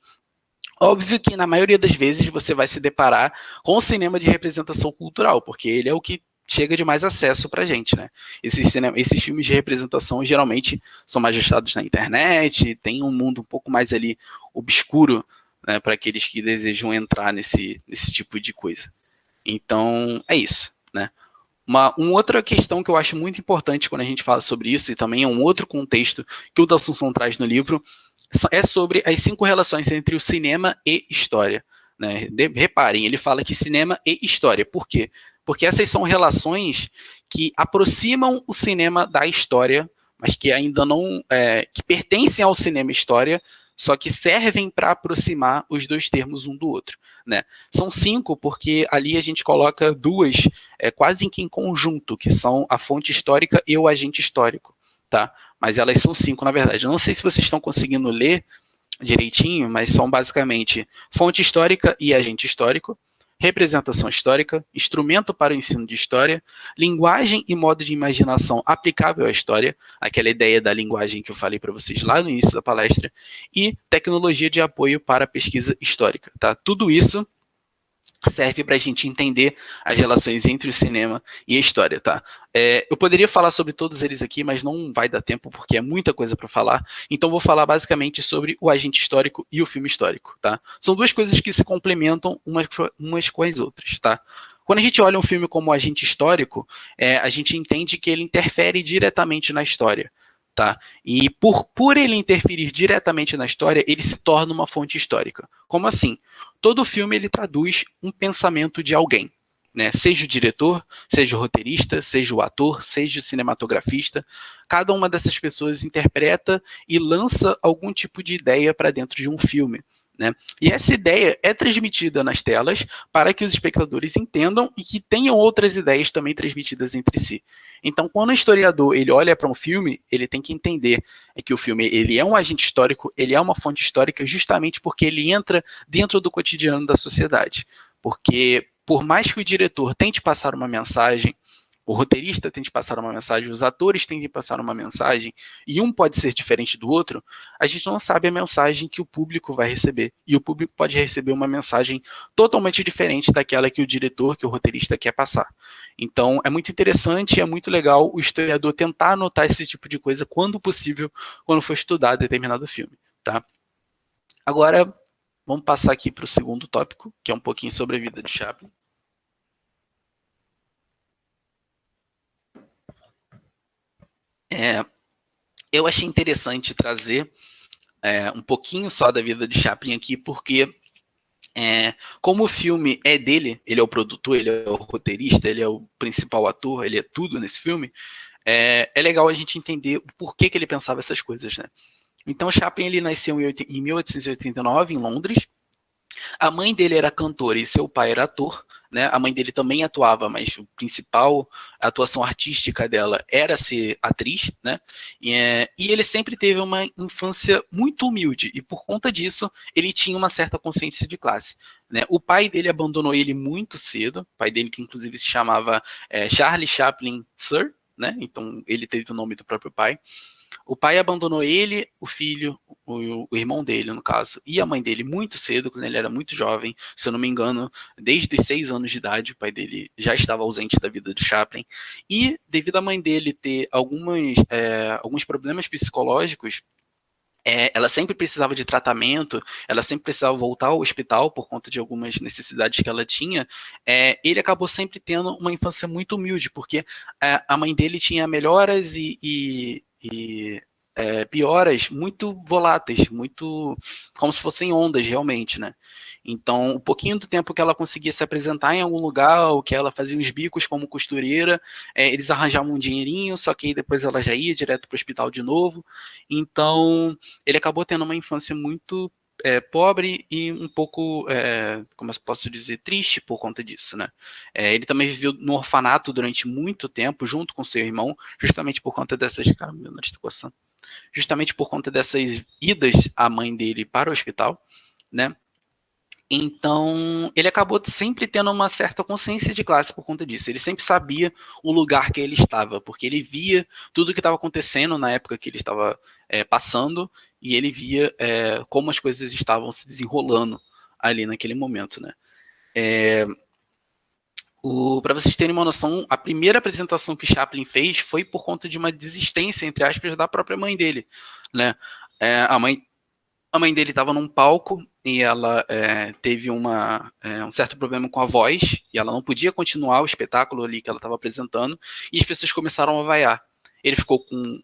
Óbvio que na maioria das vezes você vai se deparar com o cinema de representação cultural, porque ele é o que chega de mais acesso pra gente, né? Esses filmes de representação geralmente são mais achados na internet, tem um mundo um pouco mais ali obscuro, né, para aqueles que desejam entrar nesse tipo de coisa. Então, é isso, né? Uma outra questão que eu acho muito importante quando a gente fala sobre isso, e também é um outro contexto que o D'Assunção traz no livro, é sobre as 5 relações entre o cinema e história. Né? Reparem, ele fala que cinema e história. Por quê? Porque essas são relações que aproximam o cinema da história, mas que ainda não... que pertencem ao cinema e história, só que servem para aproximar os dois termos um do outro. Né? São 5, porque ali a gente coloca 2 quase que em conjunto, que são a fonte histórica e o agente histórico. Tá? Mas elas são 5, na verdade. Eu não sei se vocês estão conseguindo ler direitinho, mas são basicamente fonte histórica e agente histórico, representação histórica, instrumento para o ensino de história, linguagem e modo de imaginação aplicável à história, aquela ideia da linguagem que eu falei para vocês lá no início da palestra, e tecnologia de apoio para a pesquisa histórica. Tá? Tudo isso serve para a gente entender as relações entre o cinema e a história, tá? Eu poderia falar sobre todos eles aqui, mas não vai dar tempo, porque é muita coisa para falar, então vou falar basicamente sobre o agente histórico e o filme histórico, tá? São 2 coisas que se complementam umas com as outras, tá? Quando a gente olha um filme como agente histórico, a gente entende que ele interfere diretamente na história, tá? E por ele interferir diretamente na história, ele se torna uma fonte histórica. Como assim? Todo filme ele traduz um pensamento de alguém, né? Seja o diretor, seja o roteirista, seja o ator, seja o cinematografista. Cada uma dessas pessoas interpreta e lança algum tipo de ideia para dentro de um filme. Né? E essa ideia é transmitida nas telas para que os espectadores entendam e que tenham outras ideias também transmitidas entre si. Então, quando o historiador ele olha para um filme, ele tem que entender que o filme ele é um agente histórico, ele é uma fonte histórica justamente porque ele entra dentro do cotidiano da sociedade. Porque, por mais que o diretor tente passar uma mensagem, o roteirista tem de passar uma mensagem, os atores têm de passar uma mensagem, e um pode ser diferente do outro, a gente não sabe a mensagem que o público vai receber. E o público pode receber uma mensagem totalmente diferente daquela que o diretor, que o roteirista quer passar. Então, é muito interessante, é muito legal o historiador tentar anotar esse tipo de coisa quando possível, quando for estudar determinado filme. Tá? Agora, vamos passar aqui para o segundo tópico, que é um pouquinho sobre a vida de Chaplin. Eu achei interessante trazer um pouquinho só da vida de Chaplin aqui, porque como o filme é dele, ele é o produtor, ele é o roteirista, ele é o principal ator, ele é tudo nesse filme, é legal a gente entender o porquê que ele pensava essas coisas, né? Então, Chaplin ele nasceu em 1889, em Londres. A mãe dele era cantora e seu pai era ator. Né? A mãe dele também atuava, mas a principal atuação artística dela era ser atriz, né? E ele sempre teve uma infância muito humilde, e por conta disso, ele tinha uma certa consciência de classe. Né? O pai dele abandonou ele muito cedo, o pai dele que inclusive se chamava Charlie Chaplin Sr., né? Então ele teve o nome do próprio pai. O pai abandonou ele, o filho, o irmão dele, no caso, e a mãe dele muito cedo, quando ele era muito jovem, se eu não me engano, desde os 6 anos de idade, o pai dele já estava ausente da vida do Chaplin, e devido à mãe dele ter alguns problemas psicológicos, ela sempre precisava de tratamento, ela sempre precisava voltar ao hospital por conta de algumas necessidades que ela tinha, ele acabou sempre tendo uma infância muito humilde, porque a mãe dele tinha melhoras e pioras muito voláteis, muito como se fossem ondas realmente, né? Então, o pouquinho do tempo que ela conseguia se apresentar em algum lugar, ou que ela fazia uns bicos como costureira, eles arranjavam um dinheirinho, só que aí depois ela já ia direto para o hospital de novo. Então, ele acabou tendo uma infância muito pobre e um pouco, como eu posso dizer, triste por conta disso, né? Ele também viveu no orfanato durante muito tempo, junto com seu irmão, justamente por conta dessas... Caramba, meu nariz tá coçando. Justamente por conta dessas idas a mãe dele para o hospital, né? Então, ele acabou sempre tendo uma certa consciência de classe por conta disso. Ele sempre sabia o lugar que ele estava, porque ele via tudo o que estava acontecendo na época que ele estava passando, e ele via como as coisas estavam se desenrolando ali naquele momento, né? Para vocês terem uma noção, a primeira apresentação que Chaplin fez foi por conta de uma desistência, entre aspas, da própria mãe dele, né? A mãe dele estava num palco e ela teve um certo problema com a voz, e ela não podia continuar o espetáculo ali que ela estava apresentando, e as pessoas começaram a vaiar. Ele ficou com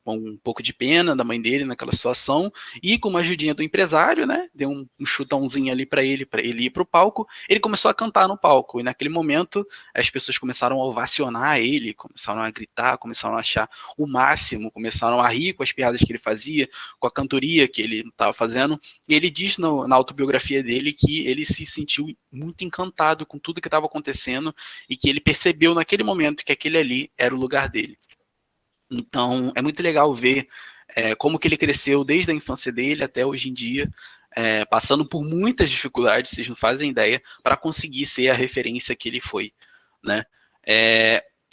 um pouco de pena da mãe dele naquela situação, e com uma ajudinha do empresário, né, deu um chutãozinho ali para ele ir para o palco. Ele começou a cantar no palco, e naquele momento as pessoas começaram a ovacionar ele, começaram a gritar, começaram a achar o máximo, começaram a rir com as piadas que ele fazia, com a cantoria que ele estava fazendo. E ele diz na autobiografia dele que ele se sentiu muito encantado com tudo que estava acontecendo, e que ele percebeu naquele momento que aquele ali era o lugar dele. Então, é muito legal ver como que ele cresceu desde a infância dele até hoje em dia, passando por muitas dificuldades, vocês não fazem ideia, para conseguir ser a referência que ele foi, né?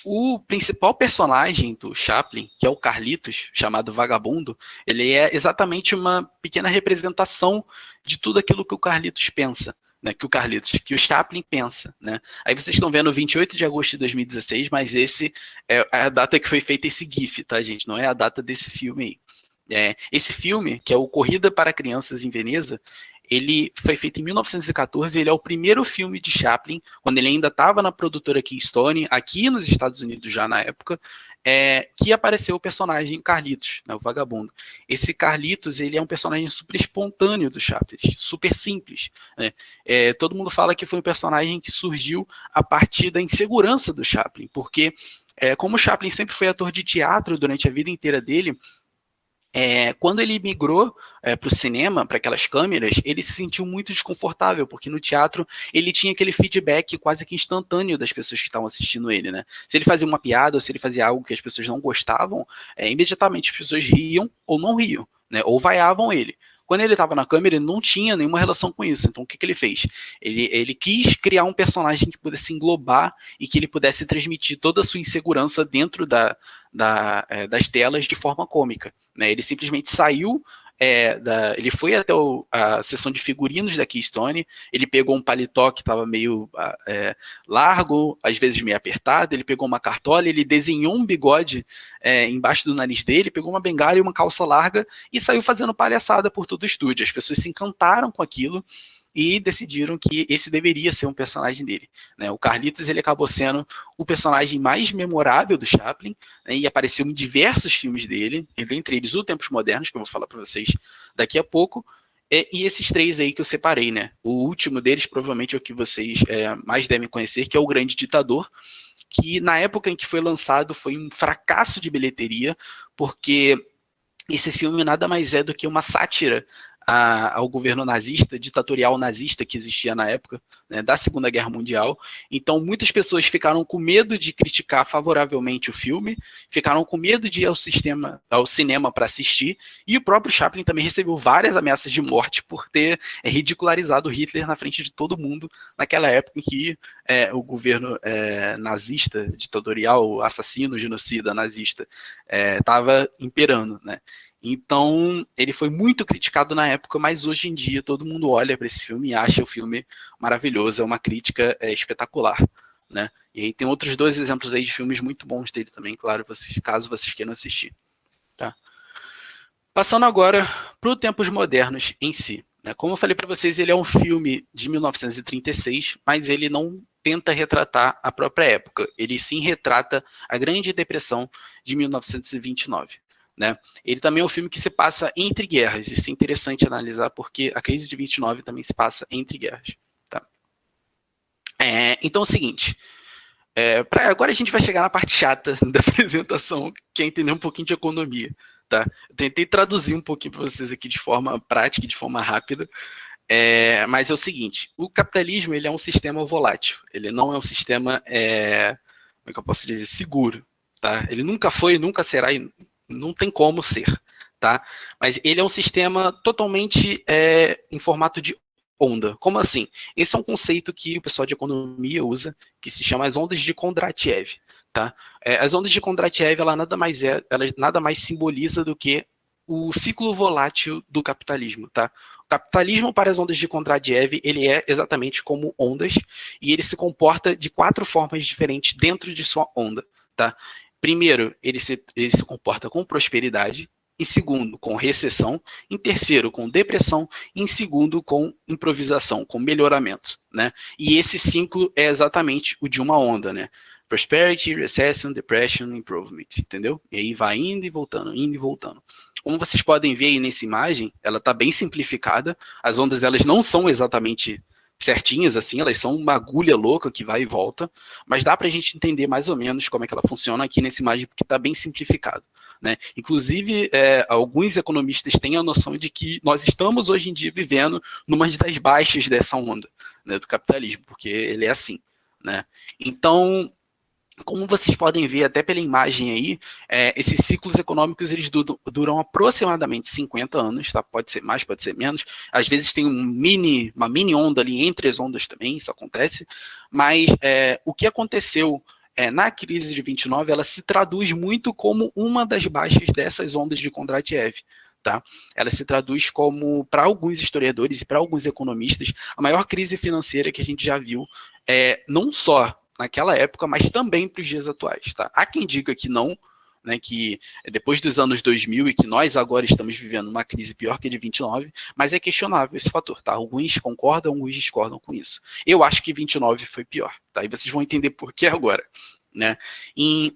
O principal personagem do Chaplin, que é o Carlitos, chamado Vagabundo, ele é exatamente uma pequena representação de tudo aquilo que o Carlitos pensa. Né, que o Chaplin pensa, né? Aí vocês estão vendo 28 de agosto de 2016, mas esse é a data que foi feito esse GIF, tá, gente? Não é a data desse filme aí. Esse filme, que é o Corrida para Crianças em Veneza, ele foi feito em 1914, ele é o primeiro filme de Chaplin, quando ele ainda estava na produtora Keystone, aqui nos Estados Unidos já na época, que apareceu o personagem Carlitos, né, o vagabundo. Esse Carlitos, ele é um personagem super espontâneo do Chaplin, super simples. Né? Todo mundo fala que foi um personagem que surgiu a partir da insegurança do Chaplin, porque como o Chaplin sempre foi ator de teatro durante a vida inteira dele, quando ele migrou para o cinema, para aquelas câmeras, ele se sentiu muito desconfortável, porque no teatro ele tinha aquele feedback quase que instantâneo das pessoas que estavam assistindo ele, né? Se ele fazia uma piada ou se ele fazia algo que as pessoas não gostavam, imediatamente as pessoas riam ou não riam, né? Ou vaiavam ele. Quando ele estava na câmera, ele não tinha nenhuma relação com isso. Então, o que ele fez? Ele quis criar um personagem que pudesse englobar e que ele pudesse transmitir toda a sua insegurança dentro das telas de forma cômica. Né? Ele simplesmente saiu, ele foi até a seção de figurinos da Keystone, ele pegou um paletó que estava meio largo, às vezes meio apertado, ele pegou uma cartola, ele desenhou um bigode embaixo do nariz dele, pegou uma bengala e uma calça larga e saiu fazendo palhaçada por todo o estúdio. As pessoas se encantaram com aquilo e decidiram que esse deveria ser um personagem dele. Né? O Carlitos, ele acabou sendo o personagem mais memorável do Chaplin, né? E apareceu em diversos filmes dele, entre eles O Tempos Modernos, que eu vou falar para vocês daqui a pouco, e esses três aí que eu separei. Né? O último deles, provavelmente, é o que vocês mais devem conhecer, que é O Grande Ditador, que na época em que foi lançado foi um fracasso de bilheteria, porque esse filme nada mais é do que uma sátira ao governo nazista, ditatorial nazista que existia na época, né, da Segunda Guerra Mundial. Então, muitas pessoas ficaram com medo de criticar favoravelmente o filme, ficaram com medo de ir ao cinema para assistir, e o próprio Chaplin também recebeu várias ameaças de morte por ter ridicularizado Hitler na frente de todo mundo naquela época em que o governo nazista, ditatorial, assassino, genocida, nazista, estava imperando, né? Então, ele foi muito criticado na época, mas hoje em dia todo mundo olha para esse filme e acha o filme maravilhoso, é uma crítica espetacular, né? E aí tem outros dois exemplos aí de filmes muito bons dele também, claro, caso vocês queiram assistir. Tá? Passando agora para o Tempos Modernos em si. Né? Como eu falei para vocês, ele é um filme de 1936, mas ele não tenta retratar a própria época, ele sim retrata a Grande Depressão de 1929. Né? Ele também é um filme que se passa entre guerras. Isso é interessante analisar, porque a crise de 29 também se passa entre guerras. Tá? Então é o seguinte, agora a gente vai chegar na parte chata da apresentação, que é entender um pouquinho de economia. Tá? Eu tentei traduzir um pouquinho para vocês aqui de forma prática e de forma rápida, mas é o seguinte, o capitalismo ele é um sistema volátil, ele não é um sistema, como é que eu posso dizer, seguro. Tá? Ele nunca foi, nunca será, não tem como ser, tá? Mas ele é um sistema totalmente em formato de onda. Como assim? Esse é um conceito que o pessoal de economia usa, que se chama as ondas de Kondratiev, tá? As ondas de Kondratiev, ela nada mais simboliza do que o ciclo volátil do capitalismo, tá? O capitalismo para as ondas de Kondratiev, ele é exatamente como ondas, e ele se comporta de 4 formas diferentes dentro de sua onda, tá? Primeiro, ele se comporta com prosperidade, em segundo, com recessão, em terceiro, com depressão, em segundo, com improvisação, com melhoramento, né? E esse ciclo é exatamente o de uma onda, né? Prosperity, Recession, Depression, Improvement, entendeu? E aí vai indo e voltando, indo e voltando. Como vocês podem ver aí nessa imagem, ela está bem simplificada, as ondas elas não são exatamente certinhas assim, elas são uma agulha louca que vai e volta, mas dá para a gente entender mais ou menos como é que ela funciona aqui nessa imagem, porque está bem simplificado. Né? Inclusive, alguns economistas têm a noção de que nós estamos hoje em dia vivendo numa das baixas dessa onda, né, do capitalismo, porque ele é assim. Né? Então, como vocês podem ver até pela imagem aí, esses ciclos econômicos eles duram aproximadamente 50 anos, tá? Pode ser mais, pode ser menos. Às vezes tem uma mini onda ali entre as ondas também, isso acontece. Mas o que aconteceu na crise de 29, ela se traduz muito como uma das baixas dessas ondas de Kondratiev. Tá? Ela se traduz como, para alguns historiadores e para alguns economistas, a maior crise financeira que a gente já viu, não só naquela época, mas também para os dias atuais. Tá? Há quem diga que não, né, que depois dos anos 2000 e que nós agora estamos vivendo uma crise pior que a de 29, mas é questionável esse fator. Tá? Alguns concordam, alguns discordam com isso. Eu acho que 29 foi pior. Tá? E vocês vão entender por que agora. Né? Em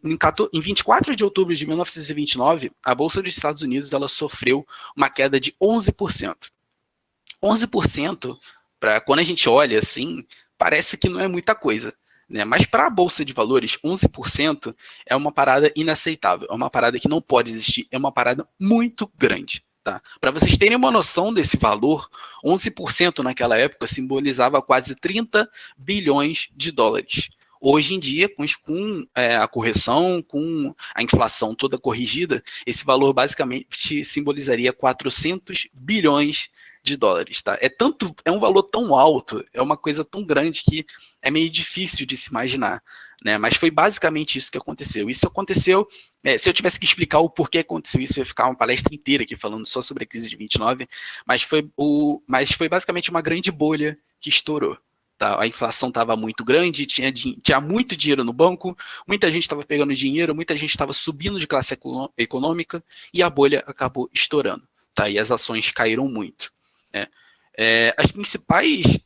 24 de outubro de 1929, a Bolsa dos Estados Unidos ela sofreu uma queda de 11%. 11%, quando a gente olha assim, parece que não é muita coisa. Né? Mas para a Bolsa de Valores, 11% é uma parada inaceitável, é uma parada que não pode existir, é uma parada muito grande. Tá? Para vocês terem uma noção desse valor, 11% naquela época simbolizava quase 30 bilhões de dólares. Hoje em dia, com a correção, com a inflação toda corrigida, esse valor basicamente simbolizaria 400 bilhões de dólares. Tá? É um valor tão alto, é uma coisa tão grande que é meio difícil de se imaginar. Né? Mas foi basicamente isso que aconteceu. Isso aconteceu, se eu tivesse que explicar o porquê aconteceu isso, eu ia ficar uma palestra inteira aqui falando só sobre a crise de 29, mas foi basicamente uma grande bolha que estourou. Tá? A inflação estava muito grande, tinha muito dinheiro no banco, muita gente estava pegando dinheiro, muita gente estava subindo de classe econômica e a bolha acabou estourando. Tá? E as ações caíram muito. Né? As principais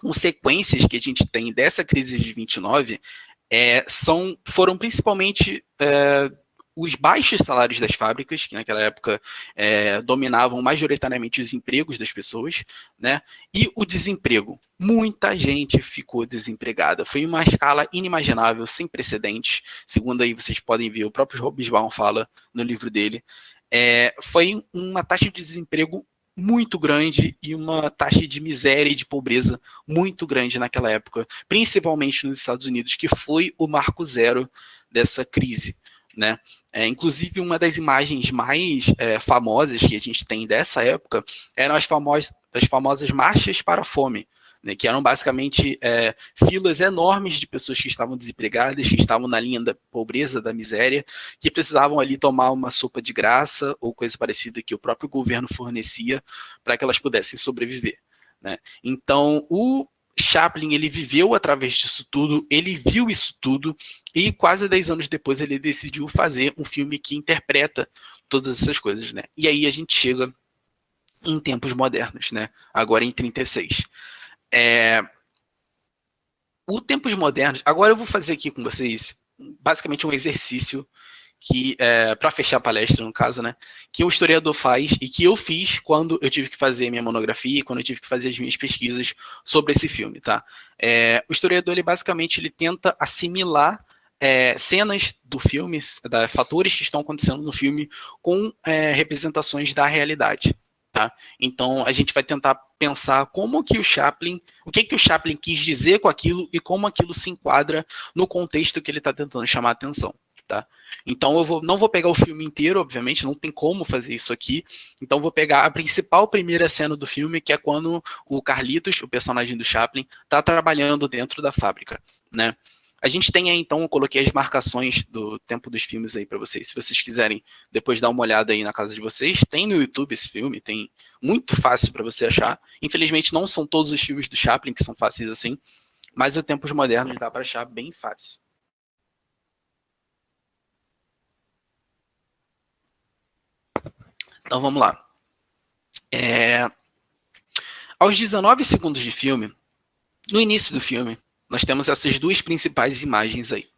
consequências que a gente tem dessa crise de 29 foram principalmente os baixos salários das fábricas, que naquela época dominavam majoritariamente os empregos das pessoas, né? E o desemprego. Muita gente ficou desempregada. Foi uma escala inimaginável, sem precedentes. Segundo aí vocês podem ver, o próprio Hobsbawm fala no livro dele. Foi uma taxa de desemprego muito grande e uma taxa de miséria e de pobreza muito grande naquela época, principalmente nos Estados Unidos, que foi o marco zero dessa crise. Né? Inclusive, uma das imagens mais famosas que a gente tem dessa época eram as famosas marchas para a fome, né? Que eram basicamente filas enormes de pessoas que estavam desempregadas, que estavam na linha da pobreza, da miséria, que precisavam ali tomar uma sopa de graça ou coisa parecida que o próprio governo fornecia para que elas pudessem sobreviver. Né? Então, o Chaplin ele viveu através disso tudo, ele viu isso tudo e quase 10 anos depois ele decidiu fazer um filme que interpreta todas essas coisas, né? E aí a gente chega em tempos modernos, né? Agora em 36. O tempos modernos, agora eu vou fazer aqui com vocês basicamente um exercício que para fechar a palestra, no caso, né, que o historiador faz e que eu fiz quando eu tive que fazer minha monografia, quando eu tive que fazer as minhas pesquisas sobre esse filme, tá? O historiador, ele basicamente tenta assimilar cenas do filme, fatores que estão acontecendo no filme com representações da realidade, tá? Então, a gente vai tentar pensar como que o Chaplin quis dizer com aquilo e como aquilo se enquadra no contexto que ele está tentando chamar a atenção. Tá? Então eu não vou pegar o filme inteiro, obviamente, não tem como fazer isso aqui. Então vou pegar a principal primeira cena do filme, que é quando o Carlitos, o personagem do Chaplin, está trabalhando dentro da fábrica, né? A gente tem aí, então, eu coloquei as marcações do tempo dos filmes aí para vocês. Se vocês quiserem depois dar uma olhada aí na casa de vocês, tem no YouTube esse filme, tem muito fácil para você achar. Infelizmente não são todos os filmes do Chaplin que são fáceis assim, mas o Tempos Modernos dá para achar bem fácil. Então vamos lá. Aos 19 segundos de filme, no início do filme, nós temos essas duas principais imagens aí.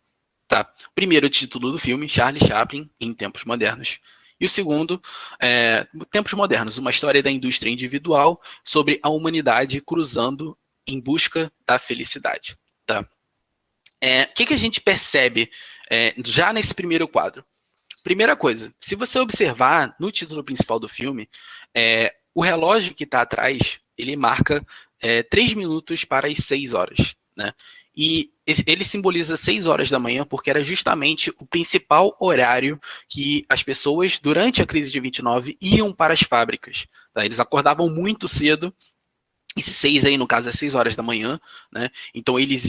Tá. Primeiro, o título do filme, Charlie Chaplin em Tempos Modernos. E o segundo, Tempos Modernos, uma história da indústria individual sobre a humanidade cruzando em busca da felicidade. Tá? O que a gente percebe já nesse primeiro quadro? Primeira coisa, se você observar no título principal do filme, o relógio que está atrás, ele marca 3 minutos para as 6 horas. Né? E ele simboliza 6 horas da manhã porque era justamente o principal horário que as pessoas, durante a crise de 29, iam para as fábricas. Tá? Eles acordavam muito cedo. Esse 6 aí, no caso, é 6 horas da manhã, né? Então eles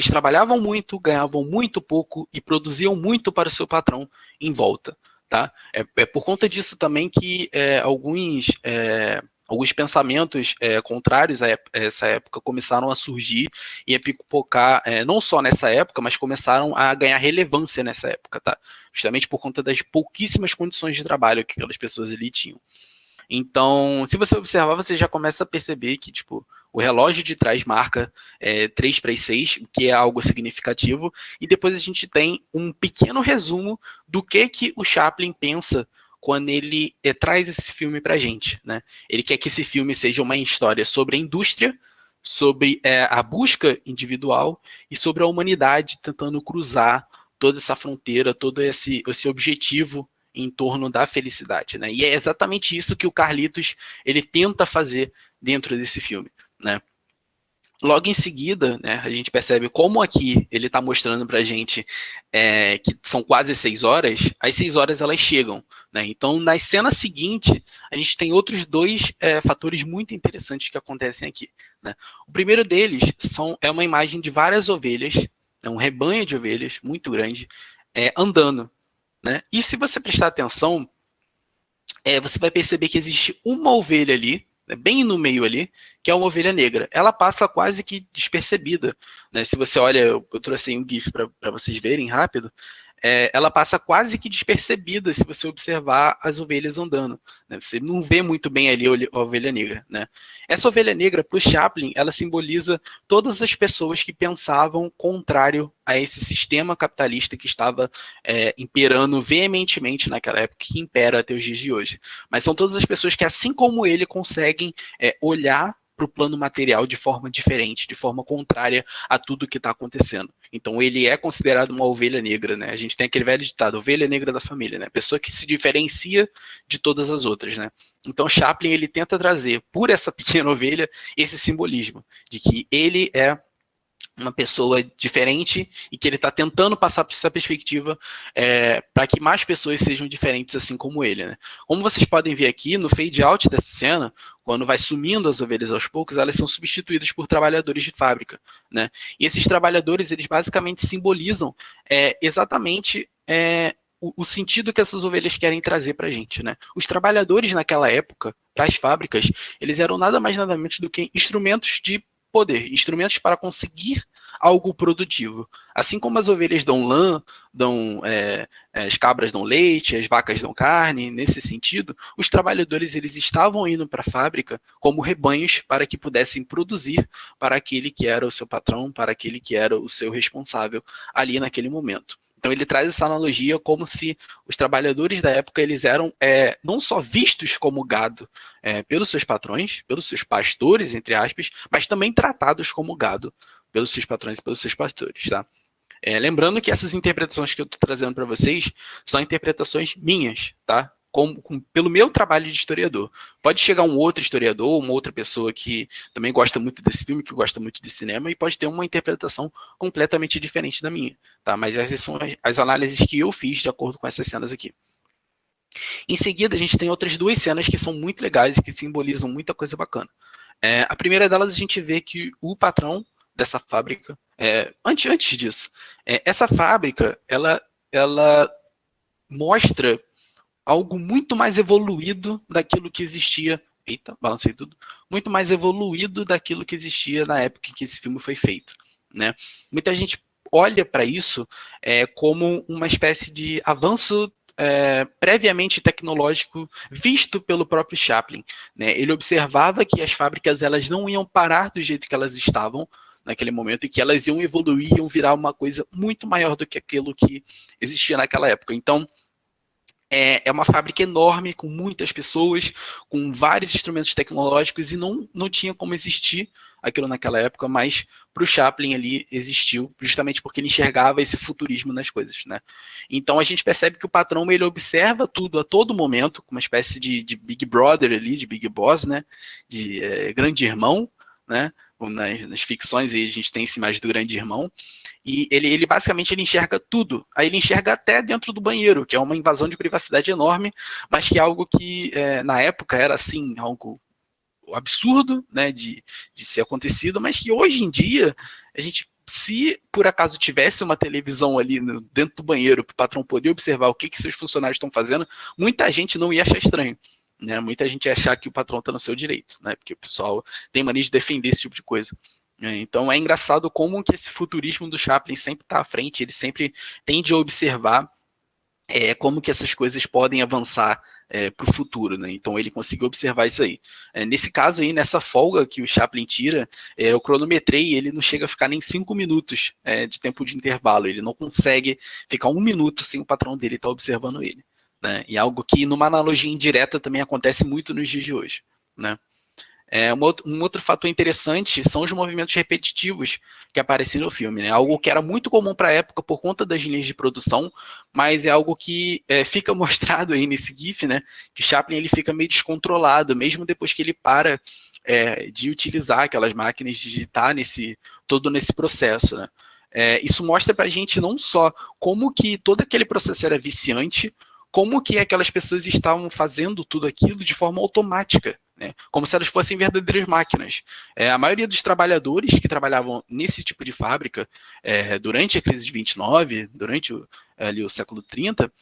trabalhavam muito, ganhavam muito pouco e produziam muito para o seu patrão em volta, tá? É por conta disso também que alguns pensamentos contrários a essa época começaram a surgir e a pipocar, não só nessa época, mas começaram a ganhar relevância nessa época, tá? Justamente por conta das pouquíssimas condições de trabalho que aquelas pessoas ali tinham. Então, se você observar, você já começa a perceber que, tipo, o relógio de trás marca 3 para as 6, o que é algo significativo, e depois a gente tem um pequeno resumo do que o Chaplin pensa quando ele traz esse filme para a gente, né? Ele quer que esse filme seja uma história sobre a indústria, sobre a busca individual e sobre a humanidade tentando cruzar toda essa fronteira, todo esse objetivo em torno da felicidade, né? E é exatamente isso que o Carlitos ele tenta fazer dentro desse filme, né? Logo em seguida, né, a gente percebe como aqui ele está mostrando para a gente que são quase 6 horas, as 6 horas elas chegam, né? Então, na cena seguinte, a gente tem outros dois fatores muito interessantes que acontecem aqui, né? O primeiro deles é uma imagem de várias ovelhas, um rebanho de ovelhas muito grande, andando. Né? E se você prestar atenção, você vai perceber que existe uma ovelha ali, né, bem no meio ali, que é uma ovelha negra. Ela passa quase que despercebida. Né? Se você olha, eu trouxe aí um GIF para vocês verem rápido, ela passa quase que despercebida se você observar as ovelhas andando. Né? Você não vê muito bem ali a ovelha negra. Né? Essa ovelha negra, para o Chaplin, ela simboliza todas as pessoas que pensavam contrário a esse sistema capitalista que estava imperando veementemente naquela época, que impera até os dias de hoje. Mas são todas as pessoas que, assim como ele, conseguem olhar para o plano material de forma diferente, de forma contrária a tudo que está acontecendo. Então ele é considerado uma ovelha negra, né? A gente tem aquele velho ditado, ovelha negra da família, né? Pessoa que se diferencia de todas as outras, né? Então Chaplin ele tenta trazer, por essa pequena ovelha, esse simbolismo de que ele é uma pessoa diferente e que ele está tentando passar por essa perspectiva para que mais pessoas sejam diferentes assim como ele. Né? Como vocês podem ver aqui, no fade out dessa cena, quando vai sumindo as ovelhas aos poucos, elas são substituídas por trabalhadores de fábrica. Né? E esses trabalhadores, eles basicamente simbolizam exatamente o sentido que essas ovelhas querem trazer para a gente. Né? Os trabalhadores naquela época, para as fábricas, eles eram nada mais nada menos do que instrumentos de poder, instrumentos para conseguir algo produtivo. Assim como as ovelhas dão lã, as cabras dão leite, as vacas dão carne, nesse sentido, os trabalhadores eles estavam indo para a fábrica como rebanhos para que pudessem produzir para aquele que era o seu patrão, para aquele que era o seu responsável ali naquele momento. Então ele traz essa analogia como se os trabalhadores da época eles eram não só vistos como gado pelos seus patrões, pelos seus pastores, entre aspas, mas também tratados como gado pelos seus patrões e pelos seus pastores. Tá? Lembrando que essas interpretações que eu estou trazendo para vocês são interpretações minhas, tá? Pelo meu trabalho de historiador. Pode chegar um outro historiador, uma outra pessoa que também gosta muito desse filme, que gosta muito de cinema, e pode ter uma interpretação completamente diferente da minha. Tá? Mas essas são as análises que eu fiz de acordo com essas cenas aqui. Em seguida, a gente tem outras duas cenas que são muito legais e que simbolizam muita coisa bacana. A primeira delas, a gente vê que o patrão dessa fábrica, antes disso, essa fábrica, ela mostra algo muito mais evoluído daquilo que existia. Eita, balancei tudo. Muito mais evoluído daquilo que existia na época em que esse filme foi feito. Né? Muita gente olha para isso como uma espécie de avanço previamente tecnológico visto pelo próprio Chaplin. Né? Ele observava que as fábricas elas não iam parar do jeito que elas estavam, naquele momento, e que elas iam evoluir, iam virar uma coisa muito maior do que aquilo que existia naquela época. Então, é uma fábrica enorme, com muitas pessoas, com vários instrumentos tecnológicos, e não tinha como existir aquilo naquela época, mas para o Chaplin ali existiu, justamente porque ele enxergava esse futurismo nas coisas, né? Então a gente percebe que o patrão, ele observa tudo a todo momento, com uma espécie de Big Brother ali, de Big Boss, né? De grande irmão, né? Nas ficções aí a gente tem essa imagem do grande irmão, e ele basicamente ele enxerga tudo. Aí ele enxerga até dentro do banheiro, que é uma invasão de privacidade enorme, mas que é algo que na época era assim, algo absurdo, né, de ser acontecido, mas que hoje em dia, a gente, se por acaso tivesse uma televisão ali dentro do banheiro, para o patrão poder observar o que seus funcionários estão fazendo, muita gente não ia achar estranho. Né? Muita gente ia achar que o patrão está no seu direito, né? Porque o pessoal tem mania de defender esse tipo de coisa. Então é engraçado como que esse futurismo do Chaplin sempre está à frente, ele sempre tende a observar como que essas coisas podem avançar para o futuro, né? Então ele conseguiu observar isso aí. Nesse caso aí, nessa folga que o Chaplin tira, eu cronometrei, ele não chega a ficar nem 5 minutos de tempo de intervalo, ele não consegue ficar 1 minuto sem o patrão dele estar observando ele. Né? E algo que numa analogia indireta também acontece muito nos dias de hoje. Né? Um outro fator interessante são os movimentos repetitivos que aparecem no filme, né? Algo que era muito comum para a época por conta das linhas de produção, mas é algo que fica mostrado aí nesse GIF, né? Que Chaplin ele fica meio descontrolado, mesmo depois que ele para de utilizar aquelas máquinas, de digitar todo nesse processo, né? Isso mostra para a gente não só como que todo aquele processo era viciante, como que aquelas pessoas estavam fazendo tudo aquilo de forma automática, né? Como se elas fossem verdadeiras máquinas. A maioria dos trabalhadores que trabalhavam nesse tipo de fábrica durante a crise de 29, durante o século 30,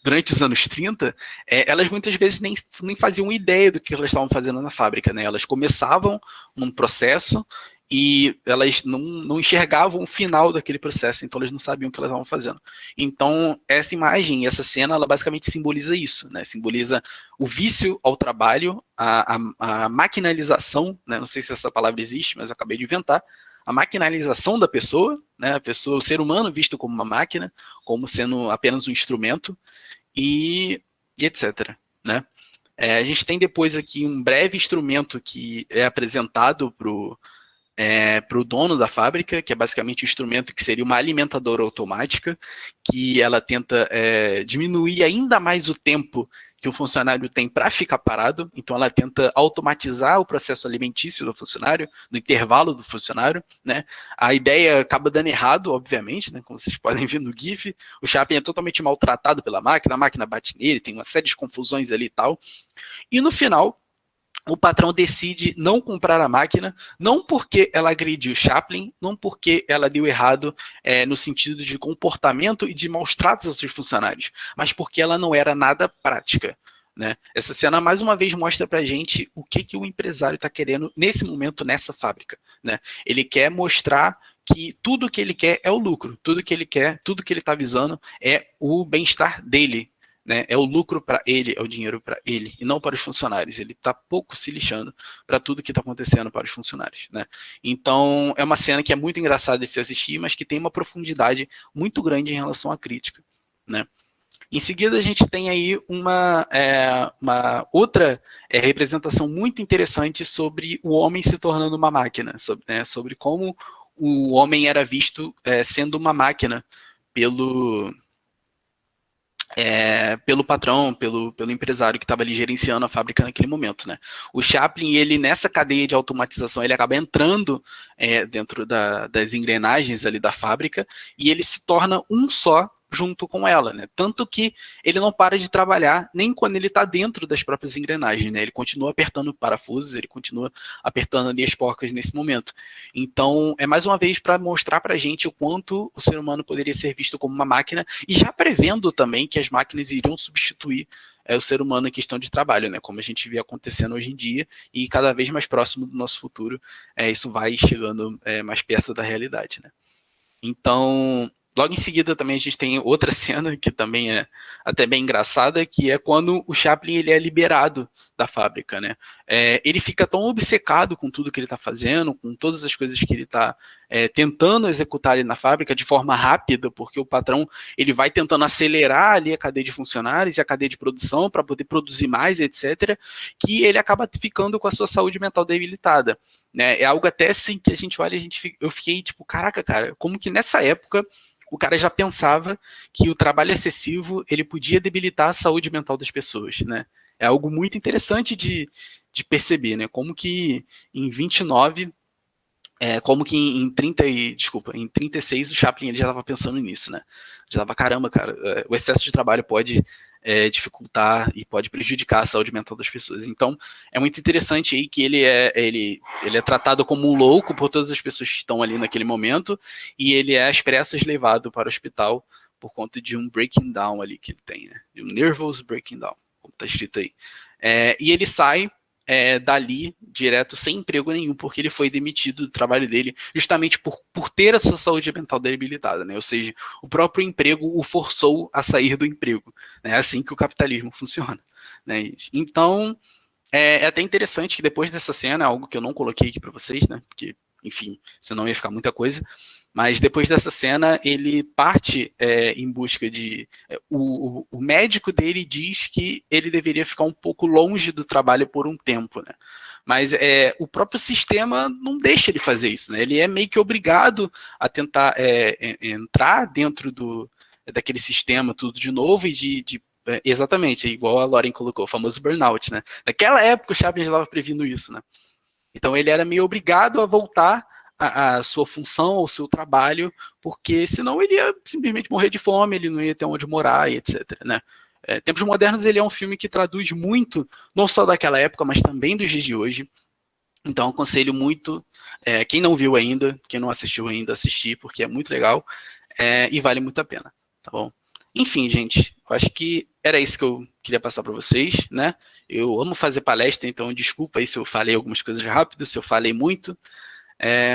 durante os anos 30, elas muitas vezes nem faziam ideia do que elas estavam fazendo na fábrica. Né? Elas começavam num processo e elas não enxergavam o final daquele processo, então elas não sabiam o que elas estavam fazendo. Então, essa imagem, essa cena, ela basicamente simboliza isso, né? Simboliza o vício ao trabalho, a maquinalização, né? Não sei se essa palavra existe, mas eu acabei de inventar, a maquinalização da pessoa, né? A pessoa, o ser humano visto como uma máquina, como sendo apenas um instrumento, e etc. Né? A gente tem depois aqui um breve instrumento que é apresentado para o dono da fábrica, que é basicamente um instrumento que seria uma alimentadora automática, que ela tenta diminuir ainda mais o tempo que o funcionário tem para ficar parado, então ela tenta automatizar o processo alimentício do funcionário, no intervalo do funcionário, né? A ideia acaba dando errado, obviamente, né? Como vocês podem ver no GIF, o Chaplin é totalmente maltratado pela máquina, a máquina bate nele, tem uma série de confusões ali e tal, e no final, o patrão decide não comprar a máquina, não porque ela agrediu Chaplin, não porque ela deu errado no sentido de comportamento e de maus tratos aos seus funcionários, mas porque ela não era nada prática. Né? Essa cena, mais uma vez, mostra pra gente o que o empresário está querendo nesse momento, nessa fábrica. Né? Ele quer mostrar que tudo que ele quer é o lucro, tudo que ele quer, tudo que ele está visando é o bem-estar dele. Né, é o lucro para ele, é o dinheiro para ele, e não para os funcionários. Ele está pouco se lixando para tudo que está acontecendo para os funcionários. Né? Então, é uma cena que é muito engraçada de se assistir, mas que tem uma profundidade muito grande em relação à crítica. Né? Em seguida, a gente tem aí uma outra representação muito interessante sobre o homem se tornando uma máquina, sobre como o homem era visto sendo uma máquina pelo patrão, pelo empresário que estava ali gerenciando a fábrica naquele momento. Né? O Chaplin, ele nessa cadeia de automatização, ele acaba entrando dentro das engrenagens ali da fábrica e ele se torna um só junto com ela, né? Tanto que ele não para de trabalhar nem quando ele está dentro das próprias engrenagens, né? Ele continua apertando parafusos, ele continua apertando ali as porcas nesse momento. Então, é mais uma vez para mostrar para a gente o quanto o ser humano poderia ser visto como uma máquina e já prevendo também que as máquinas iriam substituir o ser humano em questão de trabalho, né? Como a gente vê acontecendo hoje em dia e cada vez mais próximo do nosso futuro, isso vai chegando mais perto da realidade, né? Então, logo em seguida também a gente tem outra cena que também é até bem engraçada, que é quando o Chaplin ele é liberado da fábrica, né? Ele fica tão obcecado com tudo que ele está fazendo, com todas as coisas que ele está tentando executar ali na fábrica de forma rápida, porque o patrão ele vai tentando acelerar ali a cadeia de funcionários e a cadeia de produção para poder produzir mais, etc., que ele acaba ficando com a sua saúde mental debilitada. Né? É algo até assim que a gente olha, eu fiquei tipo, caraca, cara, como que nessa época o cara já pensava que o trabalho excessivo ele podia debilitar a saúde mental das pessoas, né? É algo muito interessante de perceber, né? Como que em 29, como que em 36 o Chaplin ele já estava pensando nisso, né? Já estava, caramba, cara, o excesso de trabalho pode dificultar e pode prejudicar a saúde mental das pessoas. Então, é muito interessante aí que ele é tratado como um louco por todas as pessoas que estão ali naquele momento, e ele é às pressas levado para o hospital por conta de um breaking down ali que ele tem, né? De um nervous breaking down, como está escrito aí. E ele sai dali direto sem emprego nenhum, porque ele foi demitido do trabalho dele justamente por ter a sua saúde mental debilitada, né? Ou seja, o próprio emprego o forçou a sair do emprego. É assim que o capitalismo funciona, né? Então, é até interessante que depois dessa cena, algo que eu não coloquei aqui para vocês, né? Porque, enfim, senão ia ficar muita coisa. Mas depois dessa cena, ele parte em busca de... O médico dele diz que ele deveria ficar um pouco longe do trabalho por um tempo, né? Mas o próprio sistema não deixa ele fazer isso, né? Ele é meio que obrigado a tentar entrar dentro daquele sistema tudo de novo e exatamente, igual a Lauren colocou, o famoso burnout, né? Naquela época o Chaplin já estava prevendo isso, né? Então ele era meio obrigado a voltar a sua função, ao seu trabalho, porque senão ele ia simplesmente morrer de fome, ele não ia ter onde morar, e etc. Né? Tempos Modernos ele é um filme que traduz muito, não só daquela época, mas também dos dias de hoje. Então aconselho muito, quem não viu ainda, quem não assistiu ainda, assistir, porque é muito legal e vale muito a pena, tá bom? Enfim, gente, eu acho que era isso que eu queria passar para vocês, né? Eu amo fazer palestra, então desculpa aí se eu falei algumas coisas rápido, se eu falei muito,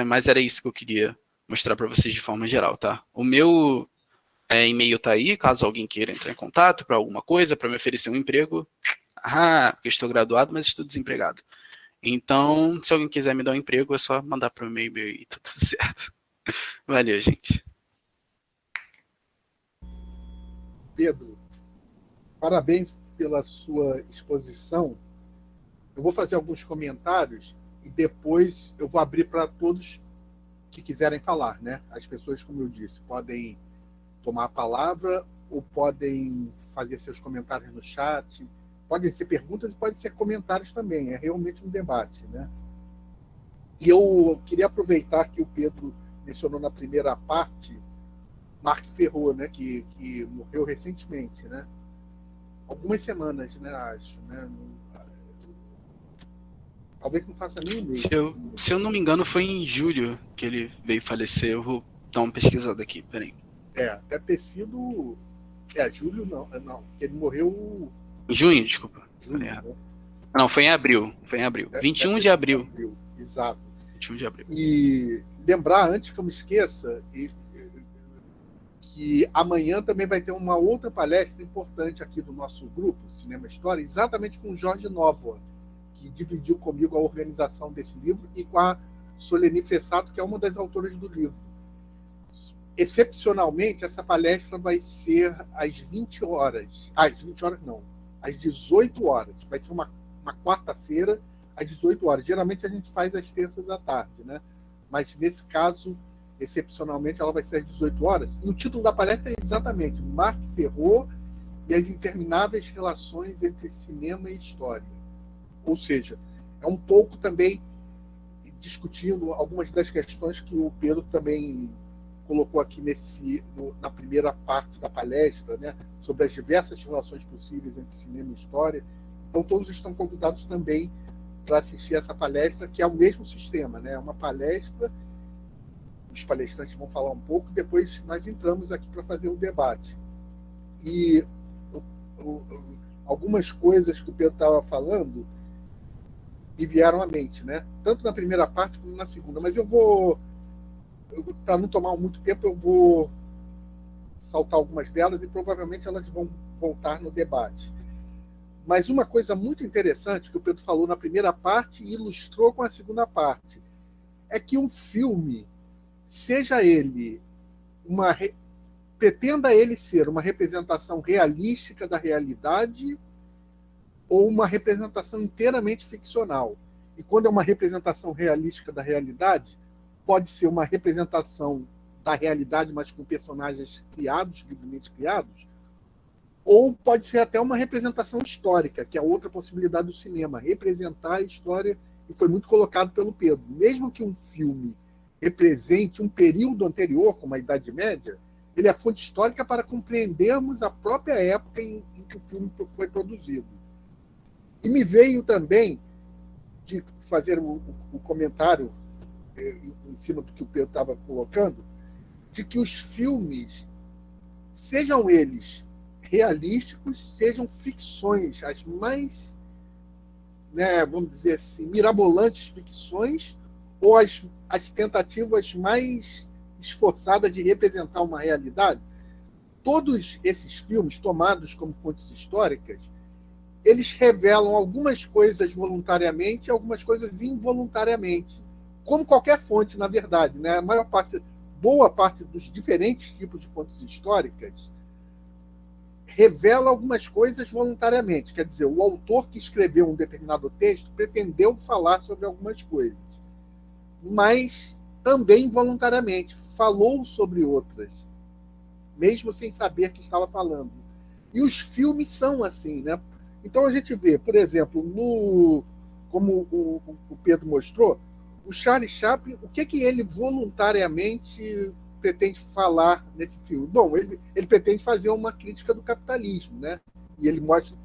mas era isso que eu queria mostrar para vocês de forma geral, tá? O meu e-mail tá aí, caso alguém queira entrar em contato para alguma coisa, para me oferecer um emprego. Porque eu estou graduado, mas estou desempregado. Então, se alguém quiser me dar um emprego, é só mandar para o e-mail e tá tudo certo. Valeu, gente. Pedro, parabéns pela sua exposição. Eu vou fazer alguns comentários e depois eu vou abrir para todos que quiserem falar, né? As pessoas, como eu disse, podem tomar a palavra ou podem fazer seus comentários no chat. Podem ser perguntas e podem ser comentários também. É realmente um debate, né? E eu queria aproveitar que o Pedro mencionou na primeira parte Marc Ferrot, né? Que morreu recentemente, né? Algumas semanas, né? Acho, né? Talvez não faça nem um mês. Se eu não me engano, foi em julho que ele veio falecer. Eu vou dar uma pesquisada aqui, peraí. Deve ter sido... julho não, porque ele morreu... Junho, desculpa. Junho, né? Não, foi em abril. 21 de abril. Exato. 21 de abril. E lembrar, antes que eu me esqueça, que amanhã também vai ter uma outra palestra importante aqui do nosso grupo, Cinema História, exatamente com o Jorge Novoa, que dividiu comigo a organização desse livro, e com a Soleni Fessato, que é uma das autoras do livro. Excepcionalmente, essa palestra vai ser às 20 horas. Às 20 horas não, às 18 horas. Vai ser uma quarta-feira, às 18 horas. Geralmente a gente faz às terças à tarde, né? Mas nesse caso, excepcionalmente, ela vai ser às 18 horas. E o título da palestra é exatamente Marc Ferrot e as intermináveis relações entre cinema e história. Ou seja, é um pouco também discutindo algumas das questões que o Pedro também colocou aqui na primeira parte da palestra, né, sobre as diversas relações possíveis entre cinema e história. Então, todos estão convidados também para assistir essa palestra, que é o mesmo sistema, né? É uma palestra, os palestrantes vão falar um pouco, e depois nós entramos aqui para fazer o debate. E algumas coisas que o Pedro estava falando me vieram à mente, né? Tanto na primeira parte como na segunda. Mas para não tomar muito tempo, eu vou saltar algumas delas e provavelmente elas vão voltar no debate. Mas uma coisa muito interessante que o Pedro falou na primeira parte e ilustrou com a segunda parte é que um filme, seja ele pretenda ele ser uma representação realística da realidade ou uma representação inteiramente ficcional. E quando é uma representação realística da realidade, pode ser uma representação da realidade, mas com personagens criados, livremente criados, ou pode ser até uma representação histórica, que é outra possibilidade do cinema, representar a história, e foi muito colocado pelo Pedro. Mesmo que um filme represente um período anterior, como a Idade Média, ele é fonte histórica para compreendermos a própria época em que o filme foi produzido. E me veio também de fazer o comentário em cima do que o Pedro estava colocando, de que os filmes, sejam eles realísticos, sejam ficções, as mais, vamos dizer assim, mirabolantes ficções, ou as tentativas mais esforçadas de representar uma realidade, todos esses filmes, tomados como fontes históricas, eles revelam algumas coisas voluntariamente e algumas coisas involuntariamente, como qualquer fonte, na verdade. A boa parte dos diferentes tipos de fontes históricas revela algumas coisas voluntariamente. Quer dizer, o autor que escreveu um determinado texto pretendeu falar sobre algumas coisas, mas também voluntariamente falou sobre outras, mesmo sem saber que estava falando. E os filmes são assim, Então a gente vê, por exemplo, como o Pedro mostrou, o Charlie Chaplin, o que ele voluntariamente pretende falar nesse filme? Bom, ele pretende fazer uma crítica do capitalismo, E ele mostra,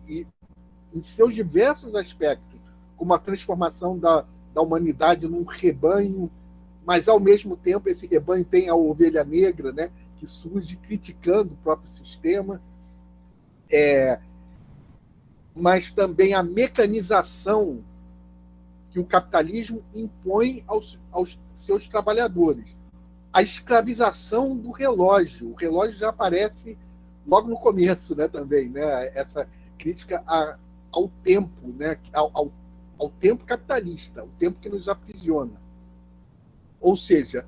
em seus diversos aspectos, como a transformação da humanidade num rebanho, mas, ao mesmo tempo, esse rebanho tem a ovelha negra, que surge criticando o próprio sistema, mas também a mecanização que o capitalismo impõe aos seus trabalhadores. A escravização do relógio. O relógio já aparece logo no começo, também, essa crítica ao tempo, ao tempo capitalista, o tempo que nos aprisiona. Ou seja,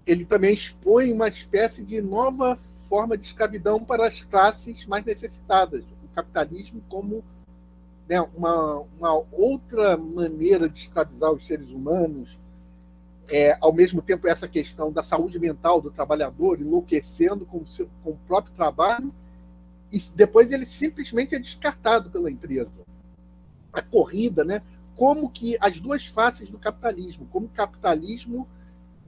ele também expõe uma espécie de nova forma de escravidão para as classes mais necessitadas. O capitalismo como uma outra maneira de escravizar os seres humanos, ao mesmo tempo essa questão da saúde mental do trabalhador, enlouquecendo com o próprio trabalho, e depois ele simplesmente é descartado pela empresa. A corrida, como que as duas faces do capitalismo, como o capitalismo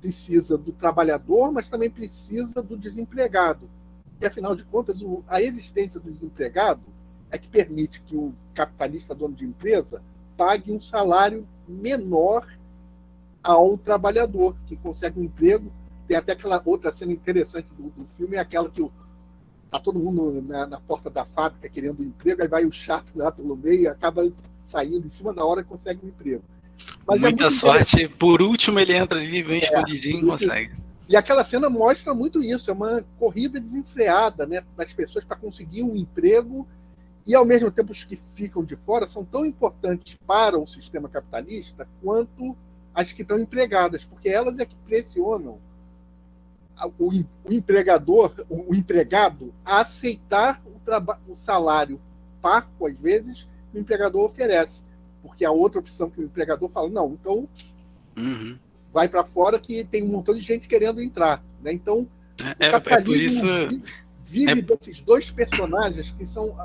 precisa do trabalhador, mas também precisa do desempregado. E, afinal de contas, a existência do desempregado é que permite que o capitalista dono de empresa pague um salário menor ao trabalhador, que consegue um emprego. Tem até aquela outra cena interessante do filme, é aquela que está todo mundo na porta da fábrica querendo um emprego, aí vai o chato lá pelo meio e acaba saindo em cima da hora e consegue um emprego. Mas muita sorte, por último ele entra ali bem escondidinho e consegue. E aquela cena mostra muito isso, é uma corrida desenfreada, das pessoas para conseguir um emprego, e ao mesmo tempo os que ficam de fora são tão importantes para o sistema capitalista quanto as que estão empregadas, porque elas é que pressionam o empregado a aceitar o salário parco, às vezes, que o empregador oferece, porque a outra opção que o empregador fala, não, então vai para fora que tem um montão de gente querendo entrar. Então, o capitalismo vive desses dois personagens que são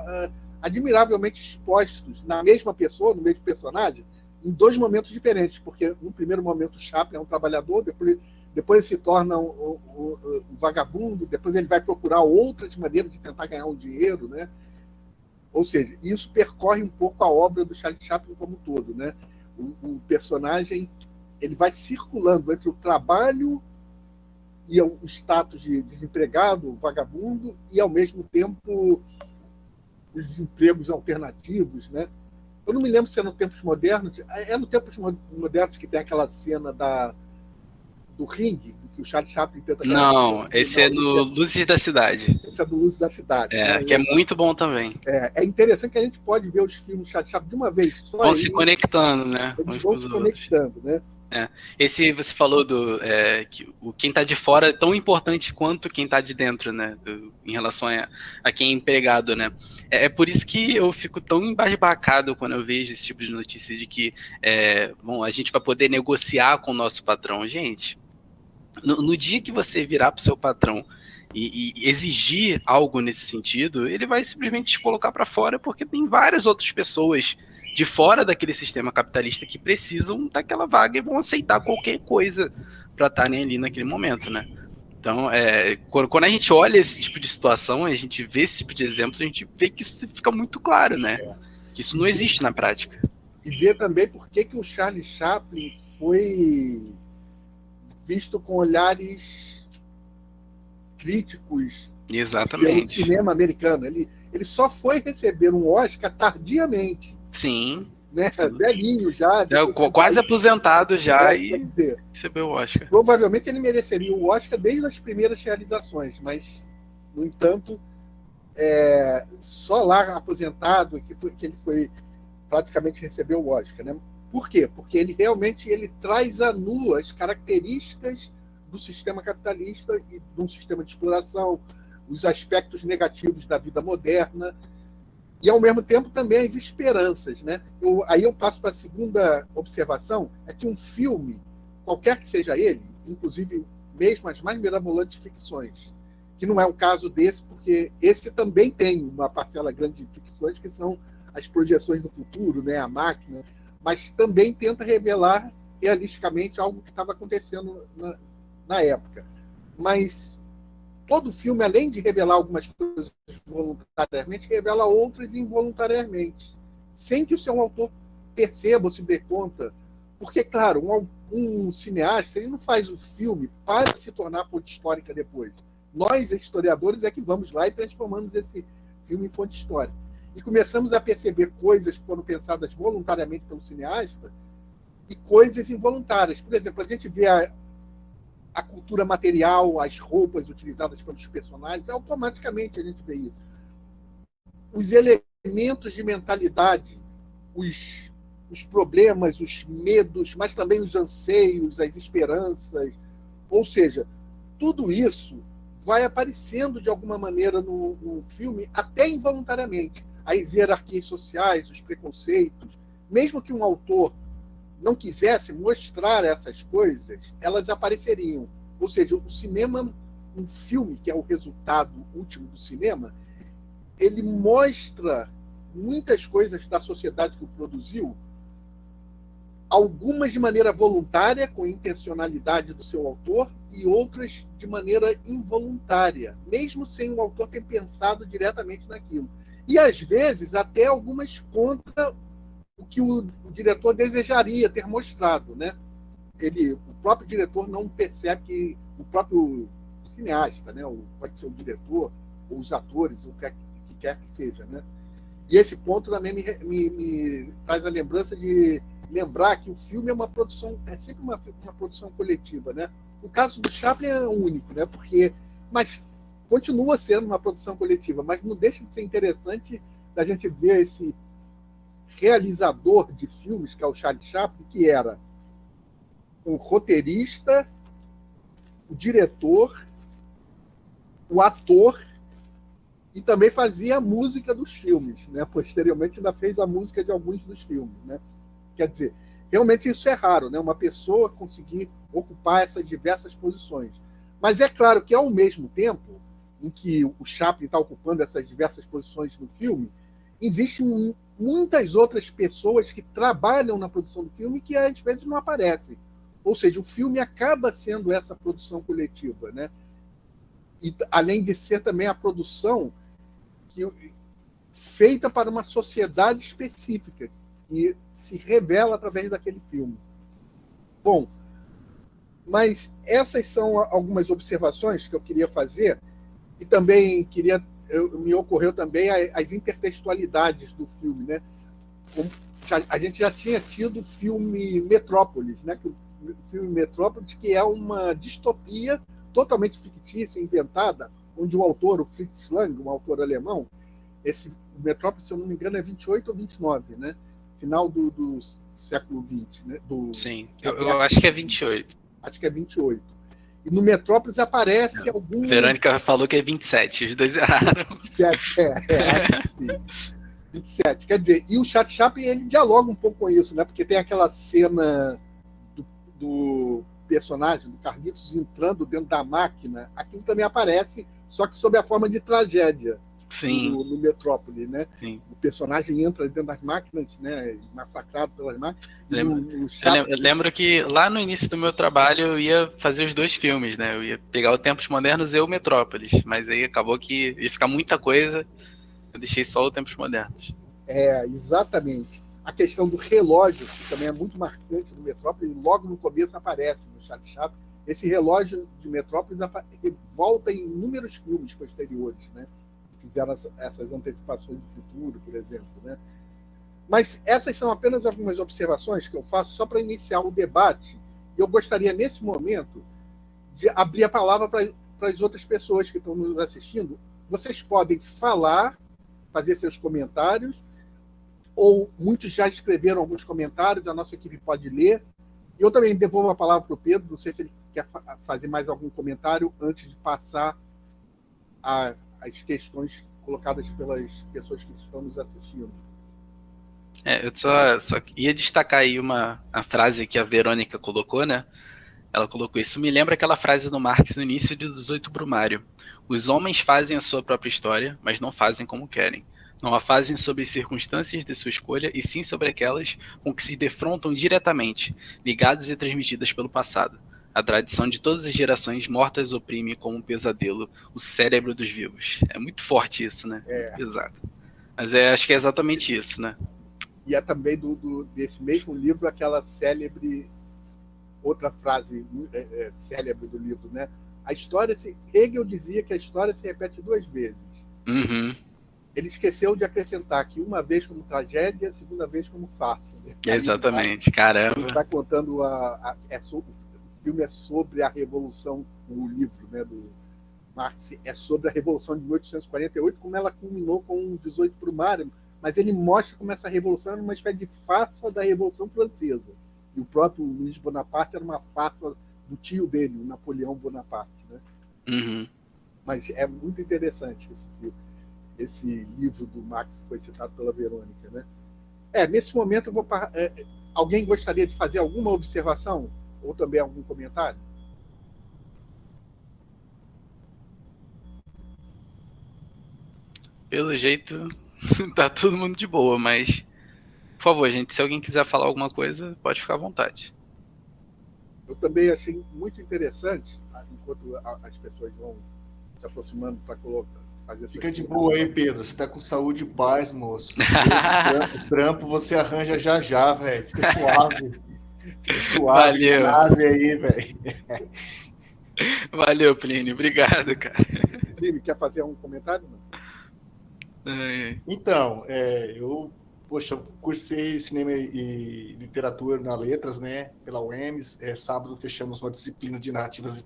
admiravelmente expostos na mesma pessoa, no mesmo personagem, em dois momentos diferentes, porque no primeiro momento o Chaplin é um trabalhador, depois ele se torna um vagabundo, depois ele vai procurar outras maneiras de tentar ganhar um dinheiro, Ou seja, isso percorre um pouco a obra do Charlie Chaplin como um todo, O personagem ele vai circulando entre o trabalho e o status de desempregado, vagabundo, e ao mesmo tempo os empregos alternativos, Eu não me lembro se é no Tempos Modernos. É no Tempos Modernos que tem aquela cena do ringue, que que o Charlie Chaplin tenta... Não, esse é no Luzes da Cidade. Esse é do Luzes da Cidade. Né? Que é muito bom também. É interessante que a gente pode ver os filmes do Charlie Chaplin de uma vez só. Vão se conectando, né? Eles vão se conectando, né? Esse você falou que quem tá de fora é tão importante quanto quem tá de dentro, né? Em relação a quem é empregado, né? É por isso que eu fico tão embasbacado quando eu vejo esse tipo de notícia de que a gente vai poder negociar com o nosso patrão. Gente, no dia que você virar pro seu patrão e exigir algo nesse sentido, ele vai simplesmente te colocar para fora, porque tem várias outras pessoas de fora daquele sistema capitalista que precisam daquela vaga e vão aceitar qualquer coisa para estarem ali naquele momento, né? Então, quando a gente olha esse tipo de situação, a gente vê esse tipo de exemplo, a gente vê que isso fica muito claro, né? Que isso não existe na prática. E ver também por que o Charlie Chaplin foi visto com olhares críticos. Exatamente. Pelo cinema americano. Ele só foi receber um Oscar tardiamente. Sim. Né? Velhinho já. Quase aposentado já e recebeu o Oscar. Provavelmente ele mereceria o Oscar desde as primeiras realizações, mas, no entanto, só lá aposentado que ele foi praticamente recebeu o Oscar. Né? Por quê? Porque ele realmente traz à nu as características do sistema capitalista e de um sistema de exploração, os aspectos negativos da vida moderna, e, ao mesmo tempo, também as esperanças. Né? Aí eu passo para a segunda observação, é que um filme, qualquer que seja ele, inclusive mesmo as mais mirabolantes ficções, que não é o caso desse, porque esse também tem uma parcela grande de ficções, que são as projeções do futuro, né? A máquina, mas também tenta revelar realisticamente algo que estava acontecendo na época. Mas todo filme, além de revelar algumas coisas voluntariamente, revela outras involuntariamente, sem que o seu autor perceba ou se dê conta. Porque, claro, um cineasta ele não faz o filme para se tornar fonte histórica depois. Nós, historiadores, é que vamos lá e transformamos esse filme em fonte histórica. E começamos a perceber coisas que foram pensadas voluntariamente pelo cineasta e coisas involuntárias. Por exemplo, a gente vê a cultura material, as roupas utilizadas pelos personagens, automaticamente a gente vê isso. Os elementos de mentalidade, os problemas, os medos, mas também os anseios, as esperanças. Ou seja, tudo isso vai aparecendo de alguma maneira no filme, até involuntariamente. As hierarquias sociais, os preconceitos. Mesmo que um autor não quisesse mostrar essas coisas, elas apareceriam. Ou seja, o cinema, um filme que é o resultado último do cinema, ele mostra muitas coisas da sociedade que o produziu, algumas de maneira voluntária, com intencionalidade do seu autor, e outras de maneira involuntária, mesmo sem o autor ter pensado diretamente naquilo. E, às vezes, até algumas contra o que o diretor desejaria ter mostrado. Né? O próprio diretor não percebe que o próprio cineasta, né? Pode ser o diretor, ou os atores, o que quer que seja. Né? E esse ponto também me traz a lembrança de lembrar que o filme é sempre uma produção coletiva. Né? O caso do Chaplin é único, né? Mas continua sendo uma produção coletiva, mas não deixa de ser interessante da gente ver esse realizador de filmes, que é o Charlie Chaplin, que era o roteirista, o diretor, o ator, e também fazia a música dos filmes. Né? Posteriormente, ainda fez a música de alguns dos filmes. Né? Quer dizer, realmente isso é raro, né? Uma pessoa conseguir ocupar essas diversas posições. Mas é claro que, ao mesmo tempo em que o Chaplin está ocupando essas diversas posições no filme, existem muitas outras pessoas que trabalham na produção do filme que às vezes não aparecem. Ou seja, o filme acaba sendo essa produção coletiva. Né? E, além de ser também a produção feita para uma sociedade específica, que se revela através daquele filme. Bom, mas essas são algumas observações que eu queria fazer, e também me ocorreu também as intertextualidades do filme. Né? A gente já tinha tido o filme Metrópolis, né? Que filme Metrópolis, que é uma distopia totalmente fictícia, inventada, onde o autor, o Fritz Lang, um autor alemão, esse Metrópolis, se eu não me engano, é 28 ou 29, né? Final do século XX, né? Sim, eu acho que é 28. Acho que é 28. E no Metrópolis aparece algum... Verônica falou que é 27, os dois erraram. 27, sim. 27. Quer dizer, e o Charlie Chaplin, ele dialoga um pouco com isso, né? Porque tem aquela cena do personagem, do Carlitos, entrando dentro da máquina. Aquilo também aparece, só que sob a forma de tragédia. Sim. No Metrópole, né? Sim. O personagem entra dentro das máquinas, né? Massacrado pelas máquinas. Eu lembro que lá no início do meu trabalho eu ia fazer os dois filmes, né? Eu ia pegar o Tempos Modernos e o Metrópolis, mas aí acabou que ia ficar muita coisa, eu deixei só o Tempos Modernos. Exatamente. A questão do relógio, que também é muito marcante no Metrópolis, logo no começo aparece no Charlie Chaplin. Esse relógio de Metrópolis volta em inúmeros filmes posteriores, né? Fizeram essas antecipações do futuro, por exemplo, né? Mas essas são apenas algumas observações que eu faço só para iniciar o debate, e eu gostaria, nesse momento, de abrir a palavra para as outras pessoas que estão nos assistindo. Vocês podem falar, fazer seus comentários, ou muitos já escreveram alguns comentários, a nossa equipe pode ler. Eu também devolvo a palavra para o Pedro, não sei se ele quer fazer mais algum comentário antes de passar as questões colocadas pelas pessoas que estão nos assistindo. Eu só ia destacar aí a frase que a Verônica colocou, né? Ela colocou isso. Me lembra aquela frase do Marx no início de 18 Brumário. Os homens fazem a sua própria história, mas não fazem como querem. Não a fazem sob as circunstâncias de sua escolha, e sim sobre aquelas com que se defrontam diretamente, ligadas e transmitidas pelo passado. A tradição de todas as gerações mortas oprime como um pesadelo o cérebro dos vivos. É muito forte isso, né? Exato. Mas acho que é exatamente isso, né? E é também desse mesmo livro aquela célebre, outra frase célebre do livro, né? Hegel dizia que a história se repete 2 vezes. Uhum. Ele esqueceu de acrescentar que uma vez como tragédia, segunda vez como farsa. Exatamente, caramba. Ele vai contando o filme é sobre a Revolução, o livro, né, do Marx é sobre a Revolução de 1848, como ela culminou com 18 Brumário, mas ele mostra como essa revolução era uma espécie de farsa da Revolução Francesa. E o próprio Luiz Bonaparte era uma farsa do tio dele, o Napoleão Bonaparte, né? Uhum. Mas é muito interessante esse livro do Marx que foi citado pela Verônica, né? Nesse momento eu vou alguém gostaria de fazer alguma observação ou também algum comentário? Pelo jeito, tá todo mundo de boa, mas, por favor, gente, se alguém quiser falar alguma coisa, pode ficar à vontade. Eu também achei muito interessante, enquanto as pessoas vão se aproximando para fazer... Fica de boa aí, Pedro. Você tá com saúde e paz, moço. O trampo você arranja já, velho. Fica suave. Fica suave. Valeu. Aí, velho. Valeu, Plínio. Obrigado, cara. Plínio, quer fazer um comentário? Não? Então, eu cursei cinema e literatura na Letras, né, pela UEMS. Sábado fechamos uma disciplina de narrativas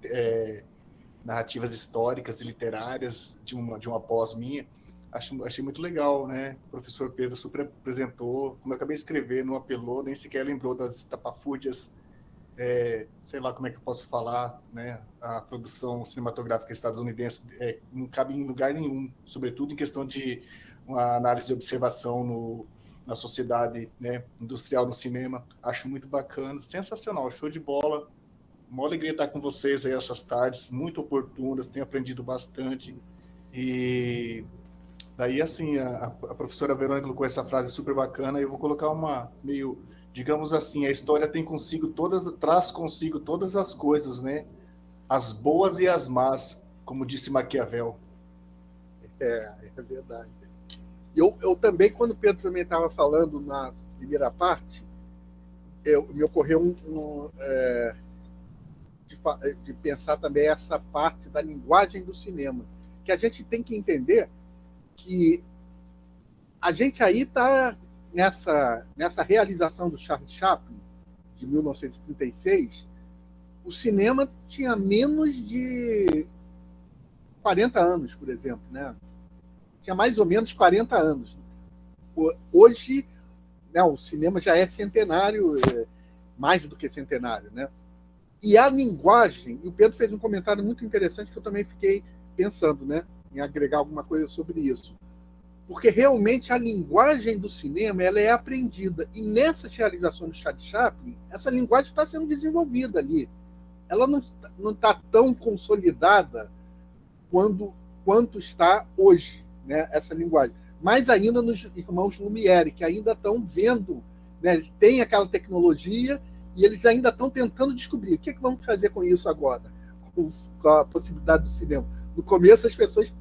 históricas e literárias de uma pós minha. Achei muito legal, né? O professor Pedro super apresentou. Como eu acabei de escrever, não apelou, nem sequer lembrou das estapafúrdias, sei lá como é que eu posso falar, né? A produção cinematográfica estadunidense não cabe em lugar nenhum, sobretudo em questão de uma análise de observação na sociedade, né, industrial no cinema. Acho muito bacana, sensacional, show de bola. Uma alegria estar com vocês aí essas tardes, muito oportunas, tenho aprendido bastante. E daí, assim, a professora Verônica colocou essa frase super bacana, e eu vou colocar uma meio, digamos assim, a história traz consigo todas as coisas, né? As boas e as más, como disse Maquiavel. É verdade. Eu também, quando o Pedro também estava falando na primeira parte, me ocorreu de pensar também essa parte da linguagem do cinema, que a gente tem que entender que a gente aí está nessa realização do Charlie Chaplin, de 1936, o cinema tinha menos de 40 anos, por exemplo, né? Tinha mais ou menos 40 anos. Hoje, né, o cinema já é centenário, mais do que centenário, né? E a linguagem, e o Pedro fez um comentário muito interessante que eu também fiquei pensando, né, em agregar alguma coisa sobre isso. Porque realmente a linguagem do cinema ela é aprendida. E nessa realização do Charlie Chaplin, essa linguagem está sendo desenvolvida ali. Ela não está tão consolidada quanto está hoje, né, essa linguagem. Mais ainda nos irmãos Lumière, que ainda estão vendo, né, tem aquela tecnologia e eles ainda estão tentando descobrir o que vamos fazer com isso agora, com a possibilidade do cinema. No começo, as pessoas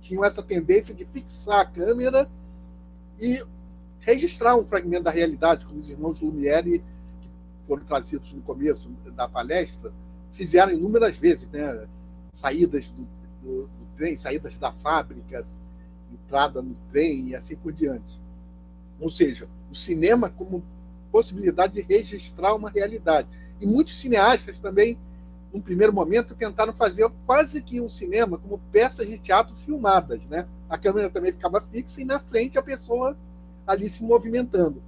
tinham essa tendência de fixar a câmera e registrar um fragmento da realidade, como os irmãos Lumière, que foram trazidos no começo da palestra, fizeram inúmeras vezes, né? Saídas do trem, saídas da fábrica, entrada no trem e assim por diante. Ou seja, o cinema como possibilidade de registrar uma realidade. E muitos cineastas também, num primeiro momento, tentaram fazer quase que um cinema como peças de teatro filmadas, né? A câmera também ficava fixa e na frente a pessoa ali se movimentando.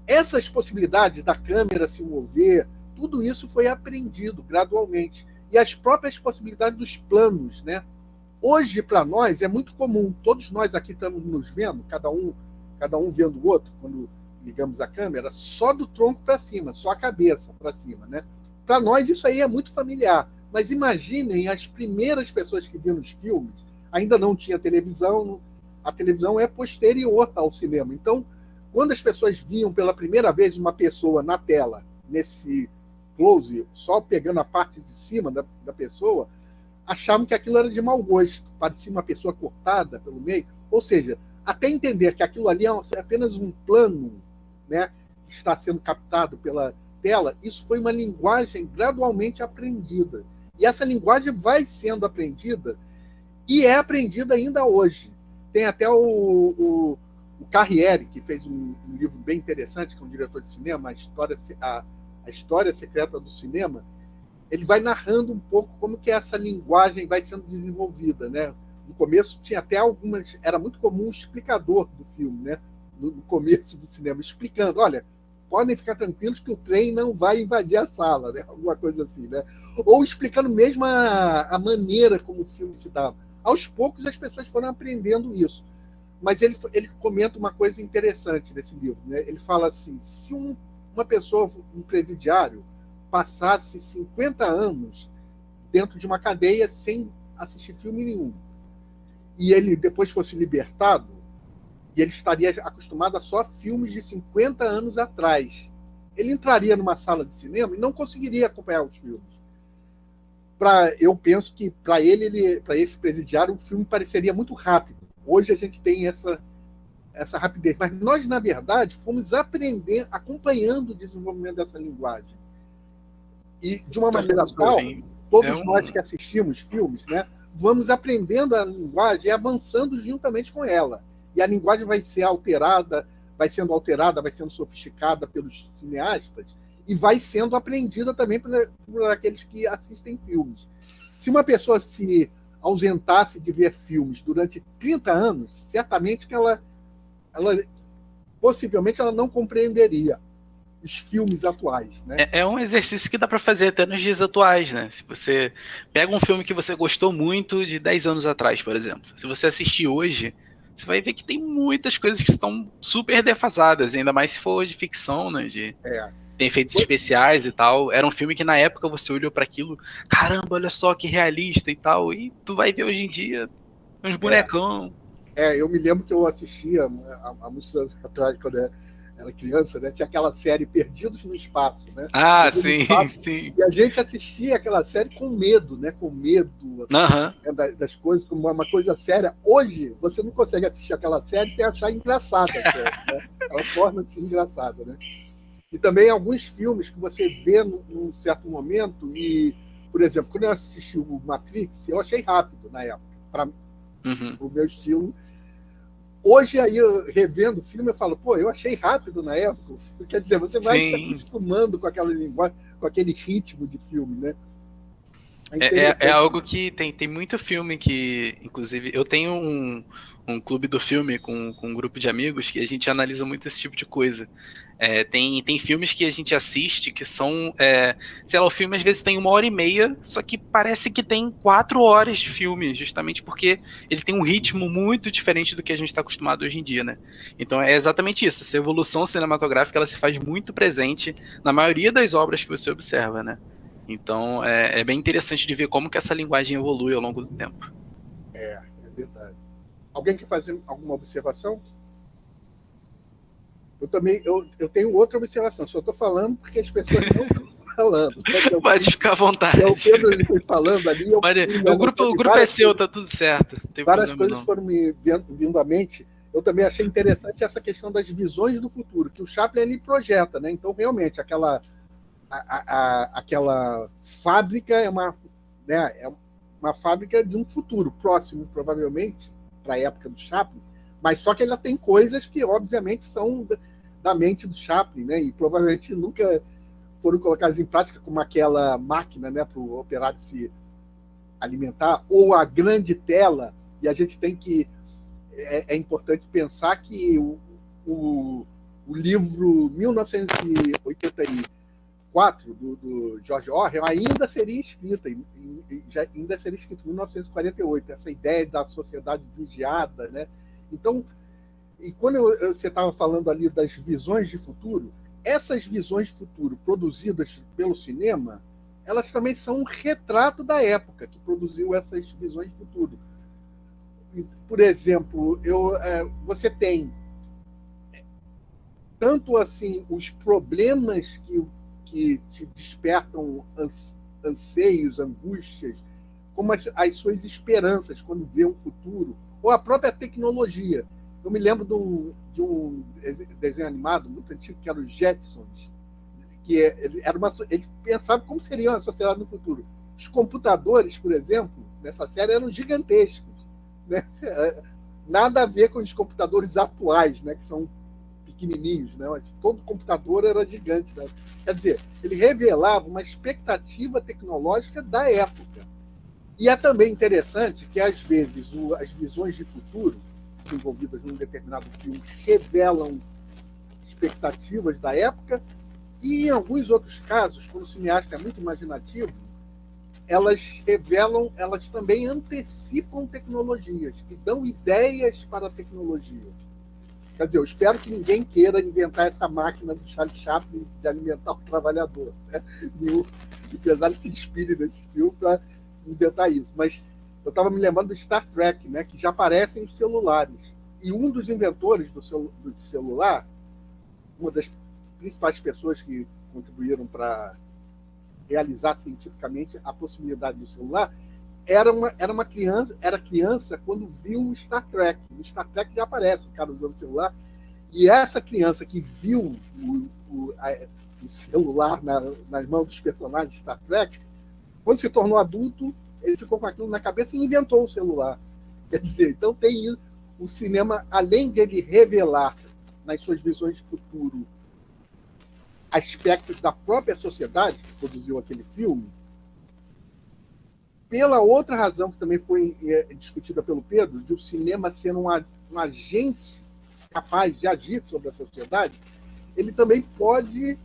Essas possibilidades da câmera se mover, tudo isso foi aprendido gradualmente. E as próprias possibilidades dos planos, né? Hoje, para nós, é muito comum, todos nós aqui estamos nos vendo, cada um vendo o outro, quando ligamos a câmera, só do tronco para cima, só a cabeça para cima, né? Para nós isso aí é muito familiar, mas imaginem as primeiras pessoas que viam os filmes, ainda não tinha televisão, a televisão é posterior ao cinema. Então, quando as pessoas viam pela primeira vez uma pessoa na tela, nesse close, só pegando a parte de cima da pessoa, achavam que aquilo era de mau gosto, parecia uma pessoa cortada pelo meio, ou seja, até entender que aquilo ali é apenas um plano, né, que está sendo captado pela tela, isso foi uma linguagem gradualmente aprendida. E essa linguagem vai sendo aprendida e é aprendida ainda hoje. Tem até o Carriere, que fez um livro bem interessante, que é um diretor de cinema, a História Secreta do Cinema. Ele vai narrando um pouco como que essa linguagem vai sendo desenvolvida, né? No começo tinha até algumas... Era muito comum um explicador do filme, né? No começo do cinema, explicando, olha, podem ficar tranquilos que o trem não vai invadir a sala, né? Alguma coisa assim, né? Ou explicando mesmo a maneira como o filme se dava. Aos poucos as pessoas foram aprendendo isso. Mas ele comenta uma coisa interessante nesse livro, né? Ele fala assim, se uma pessoa, um presidiário, passasse 50 anos dentro de uma cadeia sem assistir filme nenhum, e ele depois fosse libertado, e ele estaria acostumado a só filmes de 50 anos atrás, ele entraria numa sala de cinema e não conseguiria acompanhar os filmes. Eu penso que para esse presidiário, o filme pareceria muito rápido. Hoje a gente tem essa rapidez, mas nós, na verdade, fomos aprendendo, acompanhando o desenvolvimento dessa linguagem. E, de uma maneira tal, todos nós que assistimos filmes, né, vamos aprendendo a linguagem e avançando juntamente com ela. E a linguagem vai ser alterada, vai sendo sofisticada pelos cineastas e vai sendo aprendida também por aqueles que assistem filmes. Se uma pessoa se ausentasse de ver filmes durante 30 anos, certamente que ela possivelmente ela não compreenderia os filmes atuais, né? É um exercício que dá para fazer até nos dias atuais, né? Se você pega um filme que você gostou muito de 10 anos atrás, por exemplo, se você assistir hoje, você vai ver que tem muitas coisas que estão super defasadas, ainda mais se for de ficção, né? Tem efeitos especiais e tal. Era um filme que na época você olhou para aquilo, caramba, olha só que realista e tal, e tu vai ver hoje em dia uns bonecão. Eu me lembro que eu assistia há muitos anos atrás, quando era criança, né? Tinha aquela série Perdidos no Espaço, né? Sim. E a gente assistia aquela série com medo, né? Com medo das coisas, como uma coisa séria. Hoje, você não consegue assistir aquela série sem achar engraçada, né? Ela torna-se engraçada, né? E também alguns filmes que você vê num certo momento e, por exemplo, quando eu assisti o Matrix, eu achei rápido na época, para o meu estilo. Hoje, aí, revendo o filme, eu falo, pô, eu achei rápido na época. Quer dizer, você vai se acostumando com aquela linguagem, com aquele ritmo de filme, né? É algo que tem muito filme que, inclusive, eu tenho um clube do filme com um grupo de amigos que a gente analisa muito esse tipo de coisa. Tem filmes que a gente assiste que são, sei lá, o filme às vezes tem 1h30, só que parece que tem 4 horas de filme, justamente porque ele tem um ritmo muito diferente do que a gente está acostumado hoje em dia, né? Então é exatamente isso, essa evolução cinematográfica ela se faz muito presente na maioria das obras que você observa, né? Então é bem interessante de ver como que essa linguagem evolui ao longo do tempo. É verdade. Alguém quer fazer alguma observação? Eu tenho outra observação, só estou falando porque as pessoas não estão falando. Pode ficar à vontade. O Pedro ele foi falando ali. O grupo é seu, tá tudo certo. Várias coisas foram me vindo à mente. Eu também achei interessante essa questão das visões do futuro, que o Chaplin ele projeta, né? Então, realmente, aquela fábrica é uma fábrica de um futuro próximo, provavelmente, para a época do Chaplin, mas só que ela tem coisas que, obviamente, são da mente do Chaplin, né? E provavelmente nunca foram colocadas em prática, como aquela máquina, né, para o operário se alimentar, ou a grande tela. E a gente tem que... É importante pensar que o livro 1984, do George Orwell, ainda seria escrito em 1948, essa ideia da sociedade vigiada, né? Então, e quando você estava falando ali das visões de futuro, essas visões de futuro produzidas pelo cinema, elas também são um retrato da época que produziu essas visões de futuro. E, por exemplo, você tem tanto assim os problemas que te despertam anseios, angústias, como as suas esperanças quando vê um futuro, ou a própria tecnologia. Eu me lembro de um desenho animado muito antigo, que era os Jetsons, que ele pensava como seria uma sociedade no futuro. Os computadores, por exemplo, nessa série eram gigantescos, né? Nada a ver com os computadores atuais, né, que são pequenininhos, né? Todo computador era gigante, né? Quer dizer, ele revelava uma expectativa tecnológica da época. E é também interessante que, às vezes, as visões de futuro desenvolvidas num determinado filme revelam expectativas da época e, em alguns outros casos, quando o cineasta é muito imaginativo, elas também antecipam tecnologias e dão ideias para a tecnologia. Quer dizer, eu espero que ninguém queira inventar essa máquina do Charlie Chaplin de alimentar o trabalhador, né? E o empresário se inspire nesse filme para inventar isso. Mas eu estava me lembrando do Star Trek, né, que já aparecem os celulares. E um dos inventores do celular, uma das principais pessoas que contribuíram para realizar cientificamente a possibilidade do celular, era criança quando viu o Star Trek. No Star Trek já aparece o cara usando o celular. E essa criança que viu o celular nas mãos dos personagens de Star Trek, quando se tornou adulto, ele ficou com aquilo na cabeça e inventou o celular. Quer dizer, então tem o cinema, além de ele revelar nas suas visões de futuro aspectos da própria sociedade que produziu aquele filme, pela outra razão que também foi discutida pelo Pedro, de o cinema ser um agente capaz de agir sobre a sociedade, ele também pode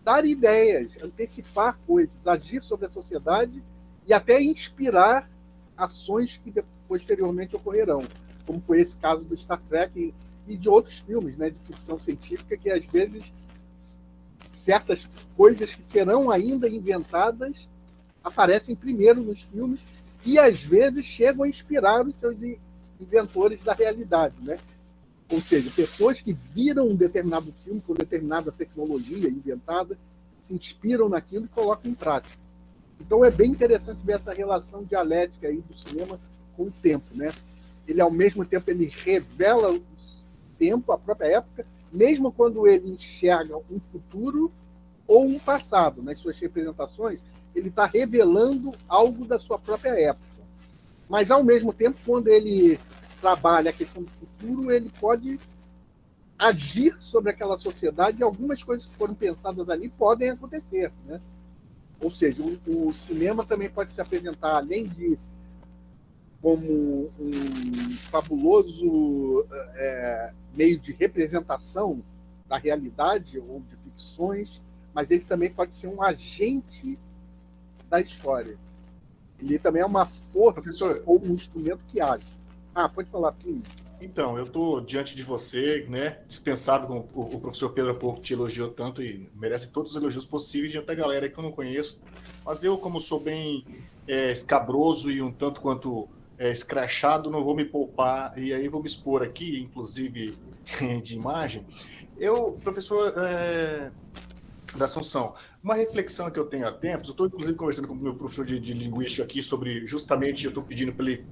dar ideias, antecipar coisas, agir sobre a sociedade e até inspirar ações que posteriormente ocorrerão, como foi esse caso do Star Trek e de outros filmes, né, de ficção científica, que às vezes certas coisas que serão ainda inventadas aparecem primeiro nos filmes e às vezes chegam a inspirar os seus inventores da realidade, né? Ou seja, pessoas que viram um determinado filme com determinada tecnologia inventada, se inspiram naquilo e colocam em prática. Então é bem interessante ver essa relação dialética aí do cinema com o tempo, né? Ele, ao mesmo tempo, ele revela o tempo, a própria época, mesmo quando ele enxerga um futuro ou um passado. Nas suas representações, ele está revelando algo da sua própria época. Mas, ao mesmo tempo, quando ele trabalha a questão do futuro, ele pode agir sobre aquela sociedade, e algumas coisas que foram pensadas ali podem acontecer, né? Ou seja, o cinema também pode se apresentar, além de como um fabuloso meio de representação da realidade ou de ficções, mas ele também pode ser um agente da história. Ele também é uma força, professor, ou um instrumento que age. Pode falar, Plínio. Então, eu estou diante de você, né, dispensável, como o professor Pedro há pouco te elogiou tanto e merece todos os elogios possíveis diante da galera que eu não conheço. Mas eu, como sou bem escabroso e um tanto quanto escrachado, não vou me poupar e aí vou me expor aqui, inclusive de imagem. Professor da Assunção, uma reflexão que eu tenho há tempos, eu estou inclusive conversando com o meu professor de linguística aqui sobre, justamente, eu estou pedindo para ele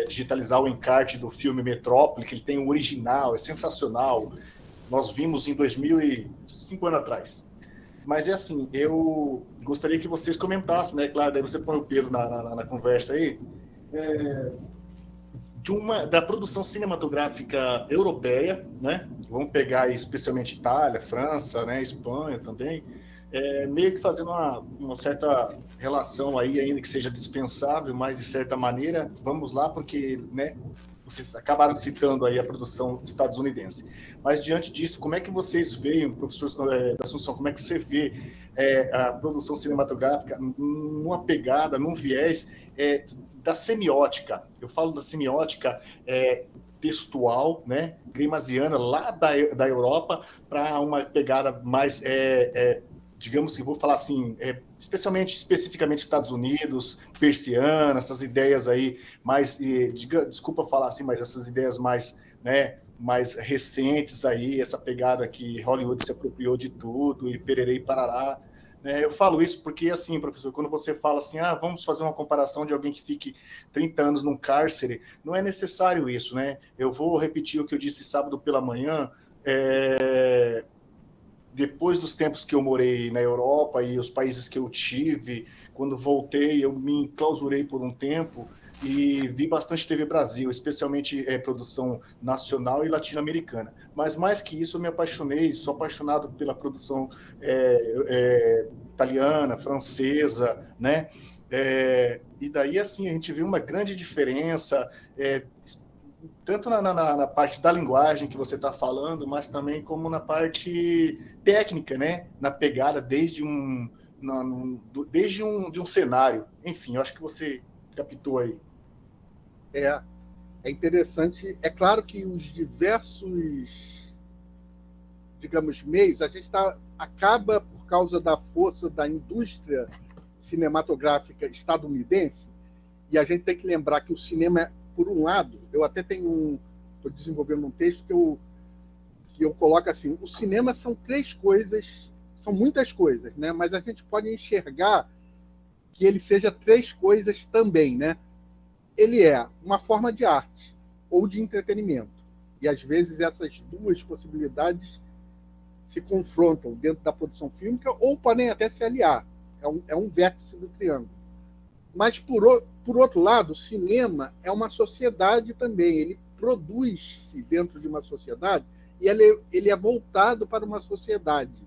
digitalizar o encarte do filme Metrópole, que ele tem um original, é sensacional, nós vimos em 2005 anos atrás. Mas é assim, eu gostaria que vocês comentassem, né, claro, daí você põe o Pedro na conversa aí, da produção cinematográfica europeia, né? Vamos pegar aí, especialmente Itália, França, né? Espanha também, meio que fazendo uma certa relação aí, ainda que seja dispensável, mas de certa maneira, vamos lá, porque, né, vocês acabaram citando aí a produção estadunidense. Mas diante disso, como é que vocês veem, professor da Assunção, como é que você vê a produção cinematográfica numa pegada, num viés da semiótica? Eu falo da semiótica textual, né, grimasiana, lá da Europa, para uma pegada mais, digamos que vou falar assim, especificamente Estados Unidos, persiana, essas ideias aí mais, desculpa falar assim, mas essas ideias mais, né, mais recentes aí, essa pegada que Hollywood se apropriou de tudo e pererei parará. Eu falo isso porque, assim, professor, quando você fala assim, vamos fazer uma comparação de alguém que fique 30 anos num cárcere, não é necessário isso, né? Eu vou repetir o que eu disse sábado pela manhã, depois dos tempos que eu morei na Europa e os países que eu tive, quando voltei, eu me enclausurei por um tempo e vi bastante TV Brasil, especialmente produção nacional e latino-americana. Mas mais que isso, eu me apaixonei, sou apaixonado pela produção italiana, francesa, né? E daí, assim, a gente viu uma grande diferença, tanto na parte da linguagem que você está falando, mas também como na parte técnica, né? Na pegada desde um cenário. Enfim, eu acho que você captou aí. É interessante. É claro que os diversos, digamos, meios, a gente acaba, por causa da força da indústria cinematográfica estadunidense, e a gente tem que lembrar que o cinema, por um lado, eu até estou desenvolvendo um texto que eu coloco assim, o cinema são três coisas, são muitas coisas, né? Mas a gente pode enxergar que ele seja três coisas também, né? Ele é uma forma de arte ou de entretenimento. E, às vezes, essas duas possibilidades se confrontam dentro da produção fílmica ou podem até se aliar. É um vértice do triângulo. Mas, por outro lado, o cinema é uma sociedade também. Ele produz-se dentro de uma sociedade e ele é voltado para uma sociedade.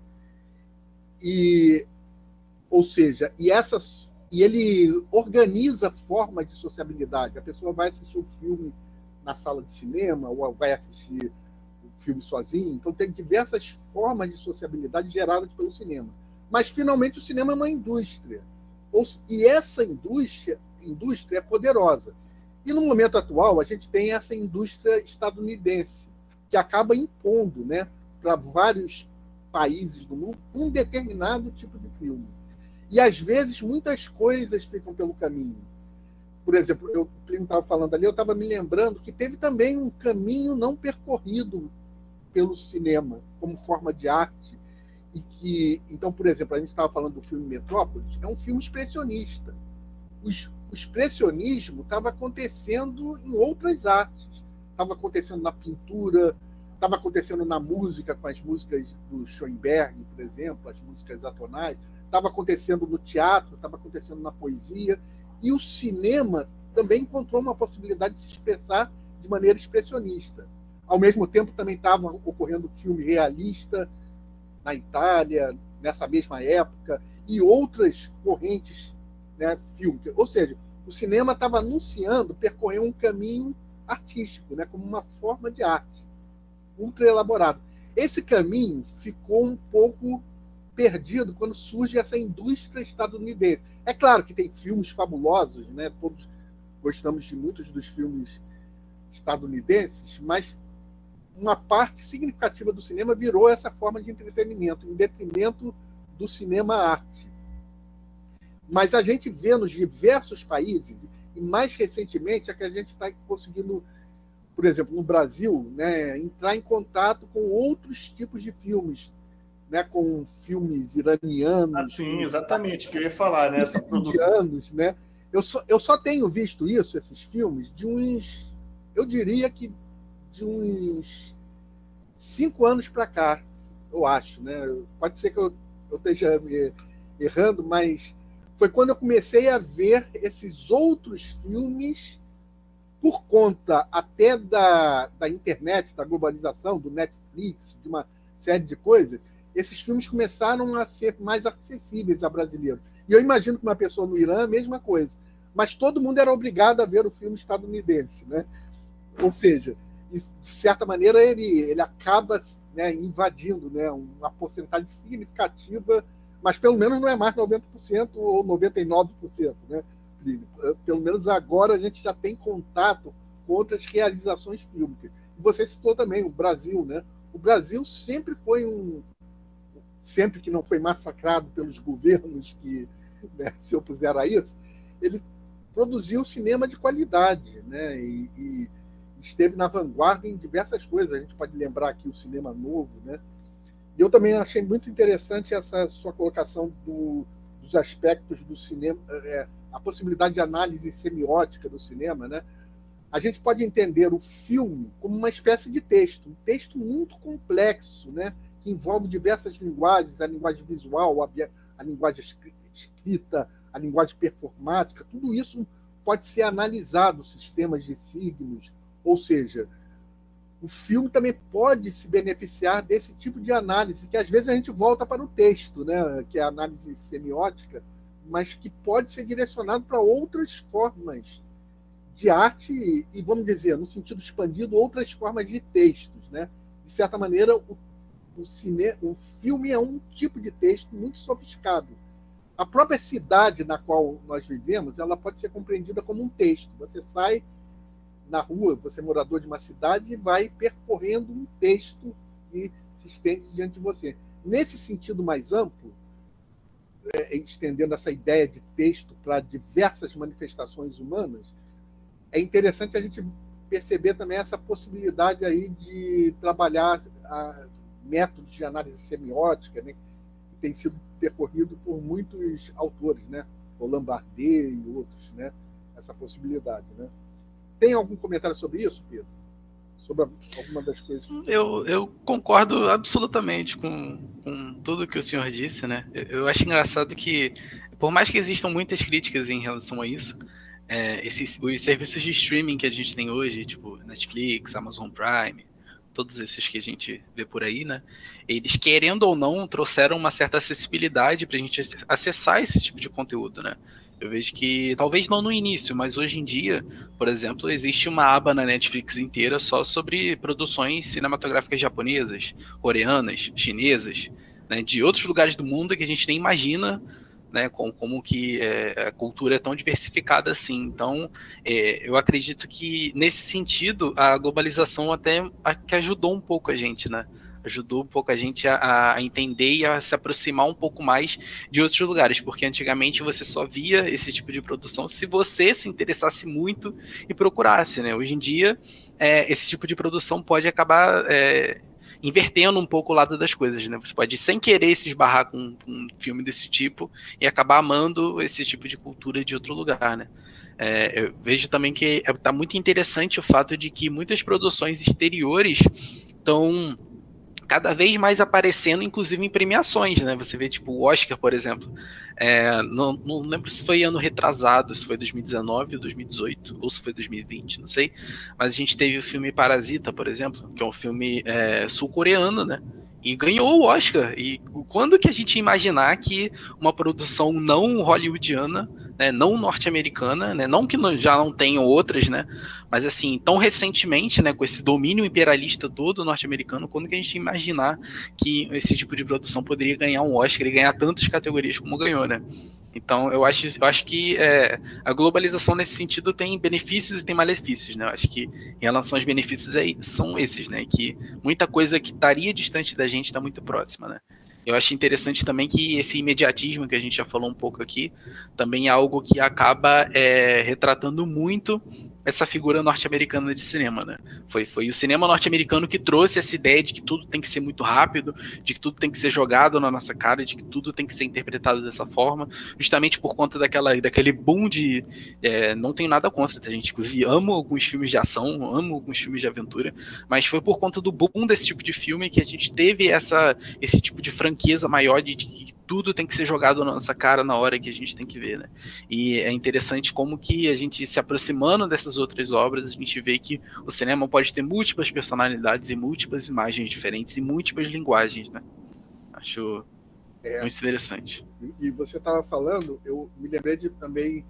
Ou seja, e ele organiza formas de sociabilidade. A pessoa vai assistir o filme na sala de cinema ou vai assistir o filme sozinho. Então, tem diversas formas de sociabilidade geradas pelo cinema. Mas, finalmente, o cinema é uma indústria. E essa indústria é poderosa. E, no momento atual, a gente tem essa indústria estadunidense, que acaba impondo, né, para vários países do mundo um determinado tipo de filme. E, às vezes, muitas coisas ficam pelo caminho. Por exemplo, o Plínio estava falando ali, eu estava me lembrando que teve também um caminho não percorrido pelo cinema como forma de arte. Então, por exemplo, a gente estava falando do filme Metrópolis, é um filme expressionista. O expressionismo estava acontecendo em outras artes. Estava acontecendo na pintura, estava acontecendo na música, com as músicas do Schoenberg, por exemplo, as músicas atonais, estava acontecendo no teatro, estava acontecendo na poesia, e o cinema também encontrou uma possibilidade de se expressar de de maneira expressionista. Ao mesmo tempo, também estava ocorrendo filme realista na Itália, nessa mesma época, e outras correntes, né, fílmicas. Ou seja, o cinema estava anunciando percorrer um caminho artístico, né, como uma forma de arte, ultra elaborado. Esse caminho ficou um pouco perdido quando surge essa indústria estadunidense. É claro que tem filmes fabulosos, né, todos gostamos de muitos dos filmes estadunidenses, mas uma parte significativa do cinema virou essa forma de entretenimento, em detrimento do cinema-arte. Mas a gente vê nos diversos países, e mais recentemente é que a gente está conseguindo, por exemplo, no Brasil, né, entrar em contato com outros tipos de filmes, né, com filmes iranianos. Sim, exatamente, que eu ia falar, né? Essa produção. Né? Eu só tenho visto isso, esses filmes, eu diria que de uns 5 anos para cá, eu acho. Né? Pode ser que eu esteja errando, mas foi quando eu comecei a ver esses outros filmes por conta até da internet, da globalização, do Netflix, de uma série de coisas. Esses filmes começaram a ser mais acessíveis a brasileiros. E eu imagino que uma pessoa no Irã, a mesma coisa. Mas todo mundo era obrigado a ver o filme estadunidense. Né? Ou seja, de certa maneira, ele acaba, né, invadindo, né, uma porcentagem significativa, mas pelo menos não é mais 90% ou 99%. Né? Pelo menos agora a gente já tem contato com outras realizações fílmicas. E você citou também o Brasil. Né? O Brasil sempre foi sempre que não foi massacrado pelos governos que, né, se opuseram a isso, ele produziu cinema de qualidade, né, e esteve na vanguarda em diversas coisas. A gente pode lembrar aqui o cinema novo. Né? E eu também achei muito interessante essa sua colocação dos aspectos do cinema, a possibilidade de análise semiótica do cinema. Né? A gente pode entender o filme como uma espécie de texto, um texto muito complexo, né? Que envolve diversas linguagens, a linguagem visual, a linguagem escrita, a linguagem performática. Tudo isso pode ser analisado, sistemas de signos, ou seja, o filme também pode se beneficiar desse tipo de análise, que às vezes a gente volta para o texto, né? Que é a análise semiótica, mas que pode ser direcionado para outras formas de arte e, vamos dizer, no sentido expandido, outras formas de textos. Né? De certa maneira, o filme é um tipo de texto muito sofisticado. A própria cidade na qual nós vivemos, ela pode ser compreendida como um texto. Você sai na rua, você é morador de uma cidade, e vai percorrendo um texto que se estende diante de você. Nesse sentido mais amplo, estendendo essa ideia de texto para diversas manifestações humanas, é interessante a gente perceber também essa possibilidade aí de trabalhar métodos de análise semiótica, né, que tem sido percorrido por muitos autores, né, Roland Barthes e outros, né, essa possibilidade. Né? Tem algum comentário sobre isso, Pedro? Sobre alguma das coisas? Eu concordo absolutamente com tudo que o senhor disse, né? Eu acho engraçado que, por mais que existam muitas críticas em relação a isso, os serviços de streaming que a gente tem hoje, tipo Netflix, Amazon Prime, todos esses que a gente vê por aí, né? Eles, querendo ou não, trouxeram uma certa acessibilidade para a gente acessar esse tipo de conteúdo, né? Eu vejo que, talvez não no início, mas hoje em dia, por exemplo, existe uma aba na Netflix inteira só sobre produções cinematográficas japonesas, coreanas, chinesas, né, de outros lugares do mundo que a gente nem imagina, né, como que a cultura é tão diversificada assim. Então, eu acredito que, nesse sentido, a globalização até que ajudou um pouco a gente, né? Ajudou um pouco a gente a entender e a se aproximar um pouco mais de outros lugares, porque antigamente você só via esse tipo de produção se você se interessasse muito e procurasse, né? Hoje em dia, esse tipo de produção pode acabar invertendo um pouco o lado das coisas, né? Você pode, sem querer, se esbarrar com um filme desse tipo e acabar amando esse tipo de cultura de outro lugar, né? Eu vejo também que está muito interessante o fato de que muitas produções exteriores estão cada vez mais aparecendo, inclusive em premiações, né? Você vê, tipo, o Oscar, por exemplo, não lembro se foi ano retrasado, se foi 2019 ou 2018, ou se foi 2020, não sei, mas a gente teve o filme Parasita, por exemplo, que é um filme sul-coreano, né? E ganhou o Oscar. E quando que a gente ia imaginar que uma produção não hollywoodiana, né, não norte-americana, né, não que já não tenham outras, né, mas assim, tão recentemente, né, com esse domínio imperialista todo norte-americano, quando que a gente ia imaginar que esse tipo de produção poderia ganhar um Oscar e ganhar tantas categorias como ganhou, né? Então, eu acho que a globalização nesse sentido tem benefícios e tem malefícios, né? Eu acho que em relação aos benefícios são esses, né? Que muita coisa que estaria distante da gente está muito próxima, né? Eu acho interessante também que esse imediatismo que a gente já falou um pouco aqui também é algo que acaba retratando muito essa figura norte-americana de cinema, né? Foi o cinema norte-americano que trouxe essa ideia de que tudo tem que ser muito rápido, de que tudo tem que ser jogado na nossa cara, de que tudo tem que ser interpretado dessa forma, justamente por conta daquele boom de... não tenho nada contra, tá, gente? Inclusive, amo alguns filmes de ação, amo alguns filmes de aventura, mas foi por conta do boom desse tipo de filme que a gente teve esse tipo de franqueza maior de que tudo tem que ser jogado na nossa cara na hora que a gente tem que ver, né? E é interessante como que a gente se aproximando dessas outras obras, a gente vê que o cinema pode ter múltiplas personalidades e múltiplas imagens diferentes e múltiplas linguagens, né? Acho muito interessante. E você estava falando, eu me lembrei também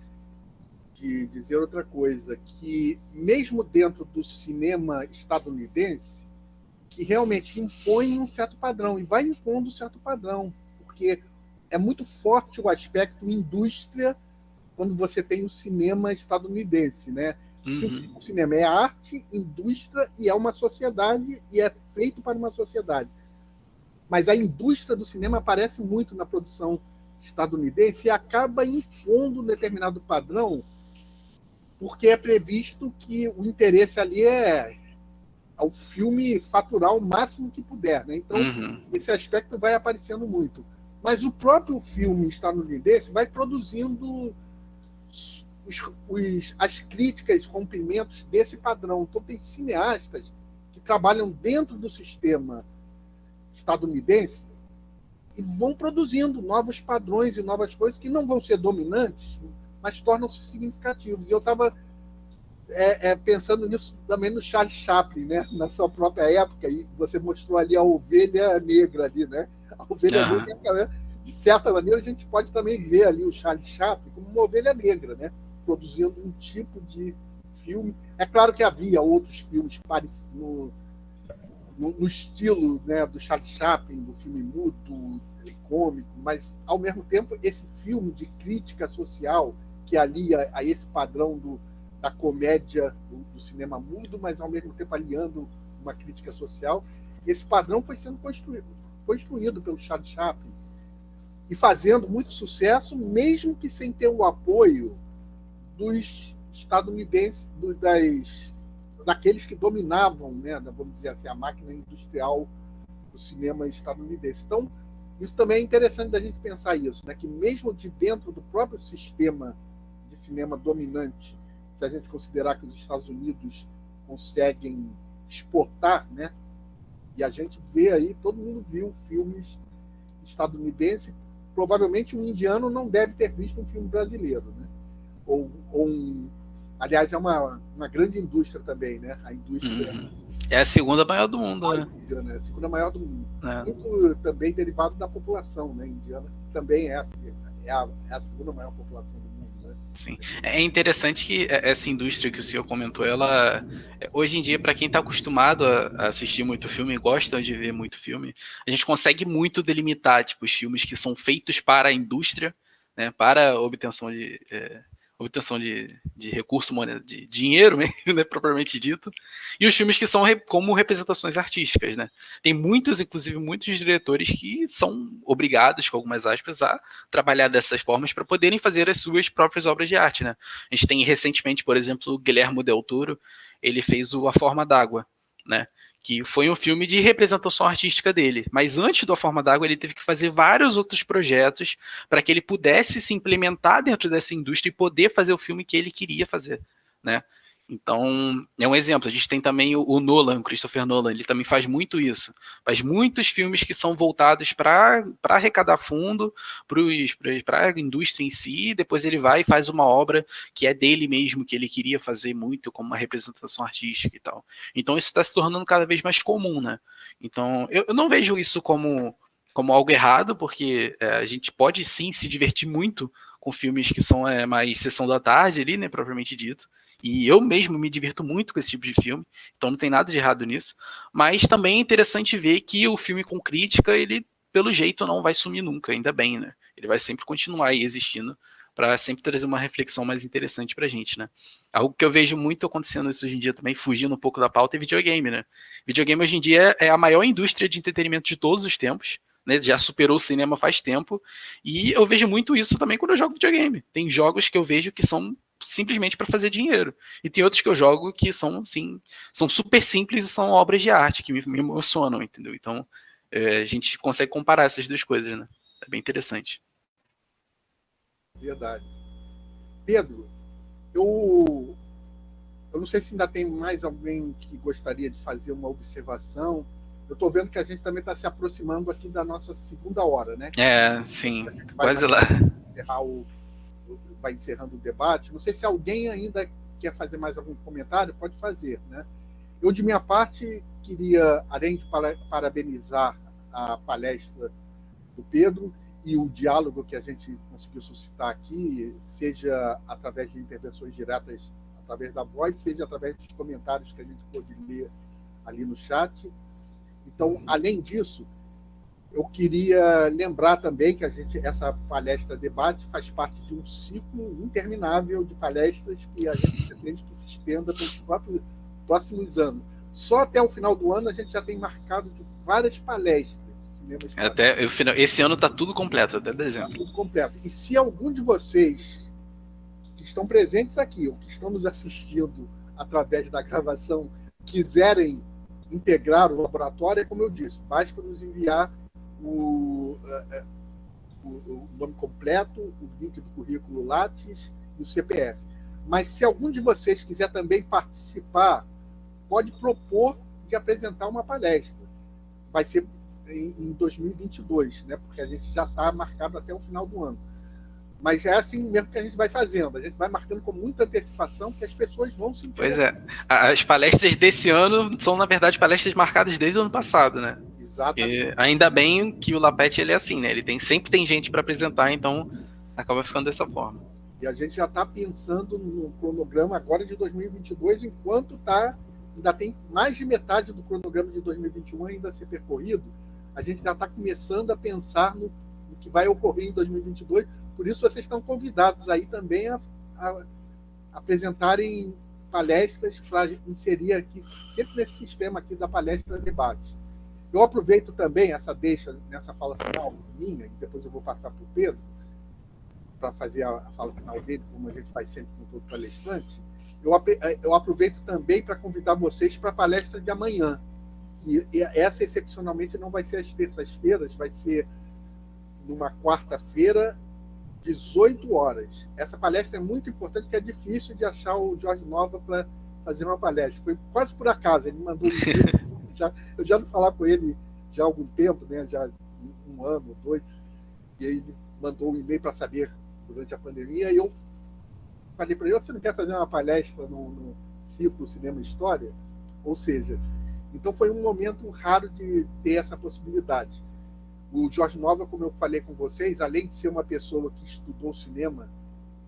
de dizer outra coisa, que mesmo dentro do cinema estadunidense, que realmente impõe um certo padrão, e vai impondo um certo padrão, porque é muito forte o aspecto indústria quando você tem o cinema estadunidense, né? Uhum. O cinema é arte, indústria e é uma sociedade e é feito para uma sociedade. Mas a indústria do cinema aparece muito na produção estadunidense e acaba impondo um determinado padrão, porque é previsto que o interesse ali é ao filme faturar o máximo que puder, né? Então, esse aspecto vai aparecendo muito. Mas o próprio filme estadunidense vai produzindo as críticas, rompimentos desse padrão. Então, tem cineastas que trabalham dentro do sistema estadunidense e vão produzindo novos padrões e novas coisas que não vão ser dominantes, mas tornam-se significativos. E eu estava pensando nisso também no Charles Chaplin, né? Na sua própria época, e você mostrou ali a ovelha negra ali, né? A ovelha negra, de certa maneira, a gente pode também ver ali o Charles Chaplin como uma ovelha negra, né? Produzindo um tipo de filme. É claro que havia outros filmes parecidos no estilo, né, do Charles Chaplin, do filme mudo, cômico, mas, ao mesmo tempo, esse filme de crítica social que alia a esse padrão da comédia do cinema mudo, mas, ao mesmo tempo, aliando uma crítica social, esse padrão foi sendo construído pelo Charles Chaplin e fazendo muito sucesso, mesmo que sem ter o apoio dos estadunidenses, daqueles que dominavam, né, vamos dizer assim, a máquina industrial do cinema estadunidense. Então, isso também é interessante da gente pensar isso, né, que mesmo de dentro do próprio sistema de cinema dominante, se a gente considerar que os Estados Unidos conseguem exportar, né, e a gente vê aí, todo mundo viu filmes estadunidenses, provavelmente um indiano não deve ter visto um filme brasileiro, né, aliás, é uma grande indústria também, né? A indústria é a segunda maior do mundo, né? Indiana, é a segunda maior do mundo. Muito também derivado da população, né? Indiana também é a segunda maior população do mundo, né? Sim. É interessante que essa indústria que o senhor comentou, ela hoje em dia, para quem está acostumado a assistir muito filme e gosta de ver muito filme, a gente consegue muito delimitar, tipo, os filmes que são feitos para a indústria, né? Para obtenção de recurso monetário, de dinheiro mesmo, né, propriamente dito, e os filmes que são como representações artísticas, né? Tem inclusive muitos diretores que são obrigados, com algumas aspas, a trabalhar dessas formas para poderem fazer as suas próprias obras de arte, né? A gente tem recentemente, por exemplo, o Guillermo del Toro, ele fez A Forma d'Água, né? Que foi um filme de representação artística dele. Mas antes do A Forma d'Água, ele teve que fazer vários outros projetos para que ele pudesse se implementar dentro dessa indústria e poder fazer o filme que ele queria fazer, né? Então, é um exemplo. A gente tem também o Nolan, o Christopher Nolan, ele também faz muito isso. Faz muitos filmes que são voltados para arrecadar fundo, para a indústria em si, e depois ele vai e faz uma obra que é dele mesmo, que ele queria fazer muito, como uma representação artística e tal. Então, isso está se tornando cada vez mais comum, né? Então, eu não vejo isso como algo errado, porque a gente pode sim se divertir muito com filmes que são mais sessão da tarde ali, né, propriamente dito. E eu mesmo me divirto muito com esse tipo de filme, então não tem nada de errado nisso. Mas também é interessante ver que o filme com crítica, ele, pelo jeito, não vai sumir nunca, ainda bem, né? Ele vai sempre continuar aí existindo, para sempre trazer uma reflexão mais interessante pra gente, né? Algo que eu vejo muito acontecendo isso hoje em dia também, fugindo um pouco da pauta, é videogame, né? Videogame hoje em dia é a maior indústria de entretenimento de todos os tempos, né? Já superou o cinema faz tempo, e eu vejo muito isso também quando eu jogo videogame. Tem jogos que eu vejo que são simplesmente para fazer dinheiro. E tem outros que eu jogo que são, sim, são super simples e são obras de arte que me emocionam, entendeu? Então, a gente consegue comparar essas duas coisas, né? É bem interessante. Verdade. Pedro, eu não sei se ainda tem mais alguém que gostaria de fazer uma observação. Eu estou vendo que a gente também está se aproximando aqui da nossa segunda hora, né? Sim, quase lá. Vai encerrando o debate. Não sei se alguém ainda quer fazer mais algum comentário, pode fazer, né? Eu, de minha parte, queria, além de parabenizar a palestra do Pedro e o diálogo que a gente conseguiu suscitar aqui, seja através de intervenções diretas através da voz, seja através dos comentários que a gente pôde ler ali no chat. Então, além disso, eu queria lembrar também que essa palestra debate faz parte de um ciclo interminável de palestras que a gente pretende que se estenda pelos próximos anos. Só até o final do ano a gente já tem marcado de várias palestras. Até o final, esse ano está tudo completo, até dezembro. Tá tudo completo. E se algum de vocês que estão presentes aqui ou que estão nos assistindo através da gravação quiserem integrar o laboratório, é como eu disse, basta nos enviar o nome completo, o link do currículo Lattes e o CPF. Mas se algum de vocês quiser também participar, pode propor de apresentar uma palestra. Vai ser em 2022, né? Porque a gente já está marcado até o final do ano. Mas é assim mesmo que a gente vai fazendo. A gente vai marcando com muita antecipação que as pessoas vão se interessar. Pois é. As palestras desse ano são, na verdade, palestras marcadas desde o ano passado, né? Exatamente. Ainda bem que o Lapet ele é assim, né? Ele sempre tem gente para apresentar, então acaba ficando dessa forma. E a gente já está pensando no cronograma agora de 2022, enquanto ainda tem mais de metade do cronograma de 2021 ainda a ser percorrido. A gente já está começando a pensar no que vai ocorrer em 2022. Por isso, vocês estão convidados aí também a apresentarem palestras para inserir aqui, sempre nesse sistema aqui da palestra debate. Eu aproveito também essa deixa nessa fala final minha, e depois eu vou passar para o Pedro, para fazer a fala final dele, como a gente faz sempre com todo palestrante. Eu aproveito também para convidar vocês para a palestra de amanhã. E essa, excepcionalmente, não vai ser às terças-feiras, vai ser numa quarta-feira, 18 horas. Essa palestra é muito importante, porque é difícil de achar o Jorge Nova para fazer uma palestra. Foi quase por acaso, ele mandou eu já não falava com ele já há algum tempo, né? Já um ano, 2, e ele mandou um e-mail para saber durante a pandemia, e eu falei para ele, você não quer fazer uma palestra no ciclo Cinema e História? Ou seja, então foi um momento raro de ter essa possibilidade. O Jorge Nova, como eu falei com vocês, além de ser uma pessoa que estudou cinema,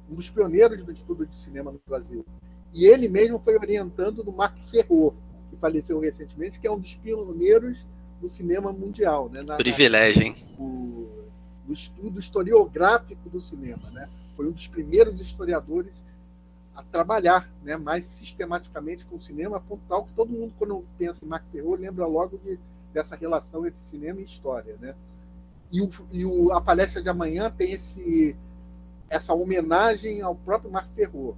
um dos pioneiros do estudo de cinema no Brasil, e ele mesmo foi orientando do Marc Ferrot, que faleceu recentemente, que é um dos pioneiros do cinema mundial. Né? Privilégio, hein? No estudo historiográfico do cinema. Né? Foi um dos primeiros historiadores a trabalhar, né, mais sistematicamente com o cinema, a ponto tal que todo mundo, quando pensa em Marc Ferrot, lembra logo dessa relação entre cinema e história. Né? E a palestra de amanhã tem essa homenagem ao próprio Marc Ferrot,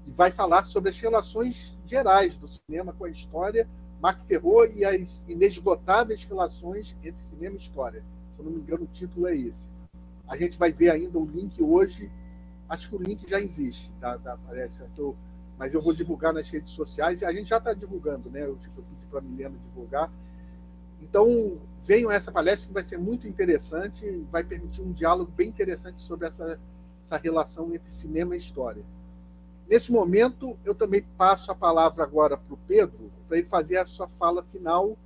e vai falar sobre as relações gerais do cinema com a história, Marc Ferrot e as inesgotáveis relações entre cinema e história. Se eu não me engano, o título é esse. A gente vai ver ainda o link hoje, acho que o link já existe da palestra, que eu mas eu vou divulgar nas redes sociais, e a gente já está divulgando, né? Eu pedi para a Milena divulgar. Então, venham a essa palestra que vai ser muito interessante, vai permitir um diálogo bem interessante sobre essa relação entre cinema e história. Nesse momento, eu também passo a palavra agora para o Pedro, para ele fazer a sua fala final,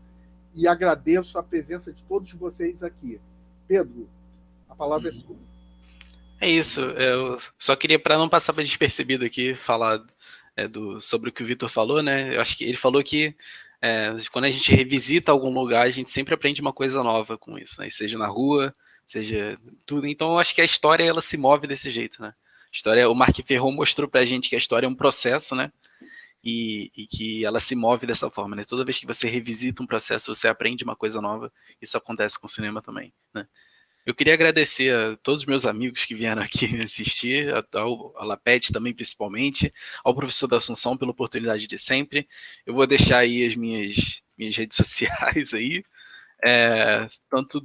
e agradeço a presença de todos vocês aqui. Pedro, a palavra é sua. É isso, eu só queria, para não passar despercebido aqui, falar sobre o que o Vitor falou, né? Eu acho que ele falou que quando a gente revisita algum lugar, a gente sempre aprende uma coisa nova com isso, né? Seja na rua, seja tudo. Então, eu acho que a história, ela se move desse jeito, né? A história, o Mark Ferron mostrou pra gente que a história é um processo, né? E que ela se move dessa forma, né? Toda vez que você revisita um processo, você aprende uma coisa nova. Isso acontece com o cinema também, né? Eu queria agradecer a todos os meus amigos que vieram aqui me assistir, a Lapete também, principalmente, ao professor da Assunção pela oportunidade de sempre. Eu vou deixar aí as minhas redes sociais aí, tanto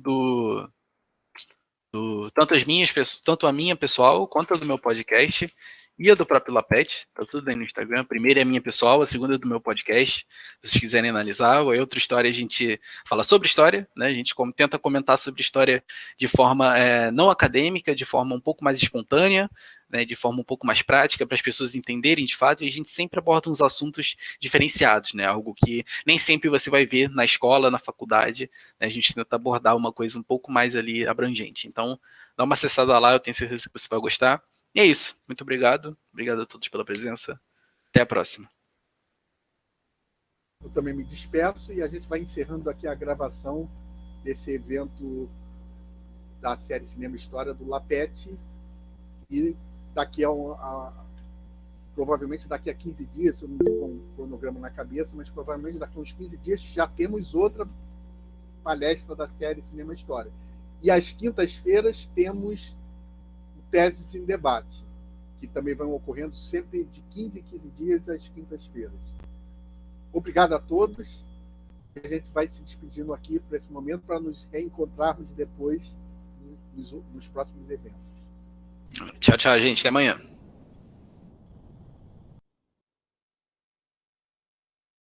a minha pessoal, quanto a do meu podcast, e a do próprio Lapete, tá tudo aí no Instagram. A primeira é a minha pessoal, a segunda é do meu podcast. Se vocês quiserem analisar, ou outra história, a gente fala sobre história, né? A gente tenta comentar sobre história de forma não acadêmica, de forma um pouco mais espontânea, né? De forma um pouco mais prática, para as pessoas entenderem de fato, e a gente sempre aborda uns assuntos diferenciados, né? Algo que nem sempre você vai ver na escola, na faculdade, né? A gente tenta abordar uma coisa um pouco mais ali abrangente. Então, dá uma acessada lá, eu tenho certeza que você vai gostar. E é isso. Muito obrigado. Obrigado a todos pela presença. Até a próxima. Eu também me despeço e a gente vai encerrando aqui a gravação desse evento da série Cinema História do Lapete. E daqui provavelmente daqui a 15 dias, eu não estou com um cronograma na cabeça, mas provavelmente daqui a uns 15 dias já temos outra palestra da série Cinema História. E às quintas-feiras temos Teses em Debate, que também vão ocorrendo sempre de 15 em 15 dias às quintas-feiras. Obrigado a todos. A gente vai se despedindo aqui para esse momento, para nos reencontrarmos depois nos próximos eventos. Tchau, tchau, gente. Até amanhã.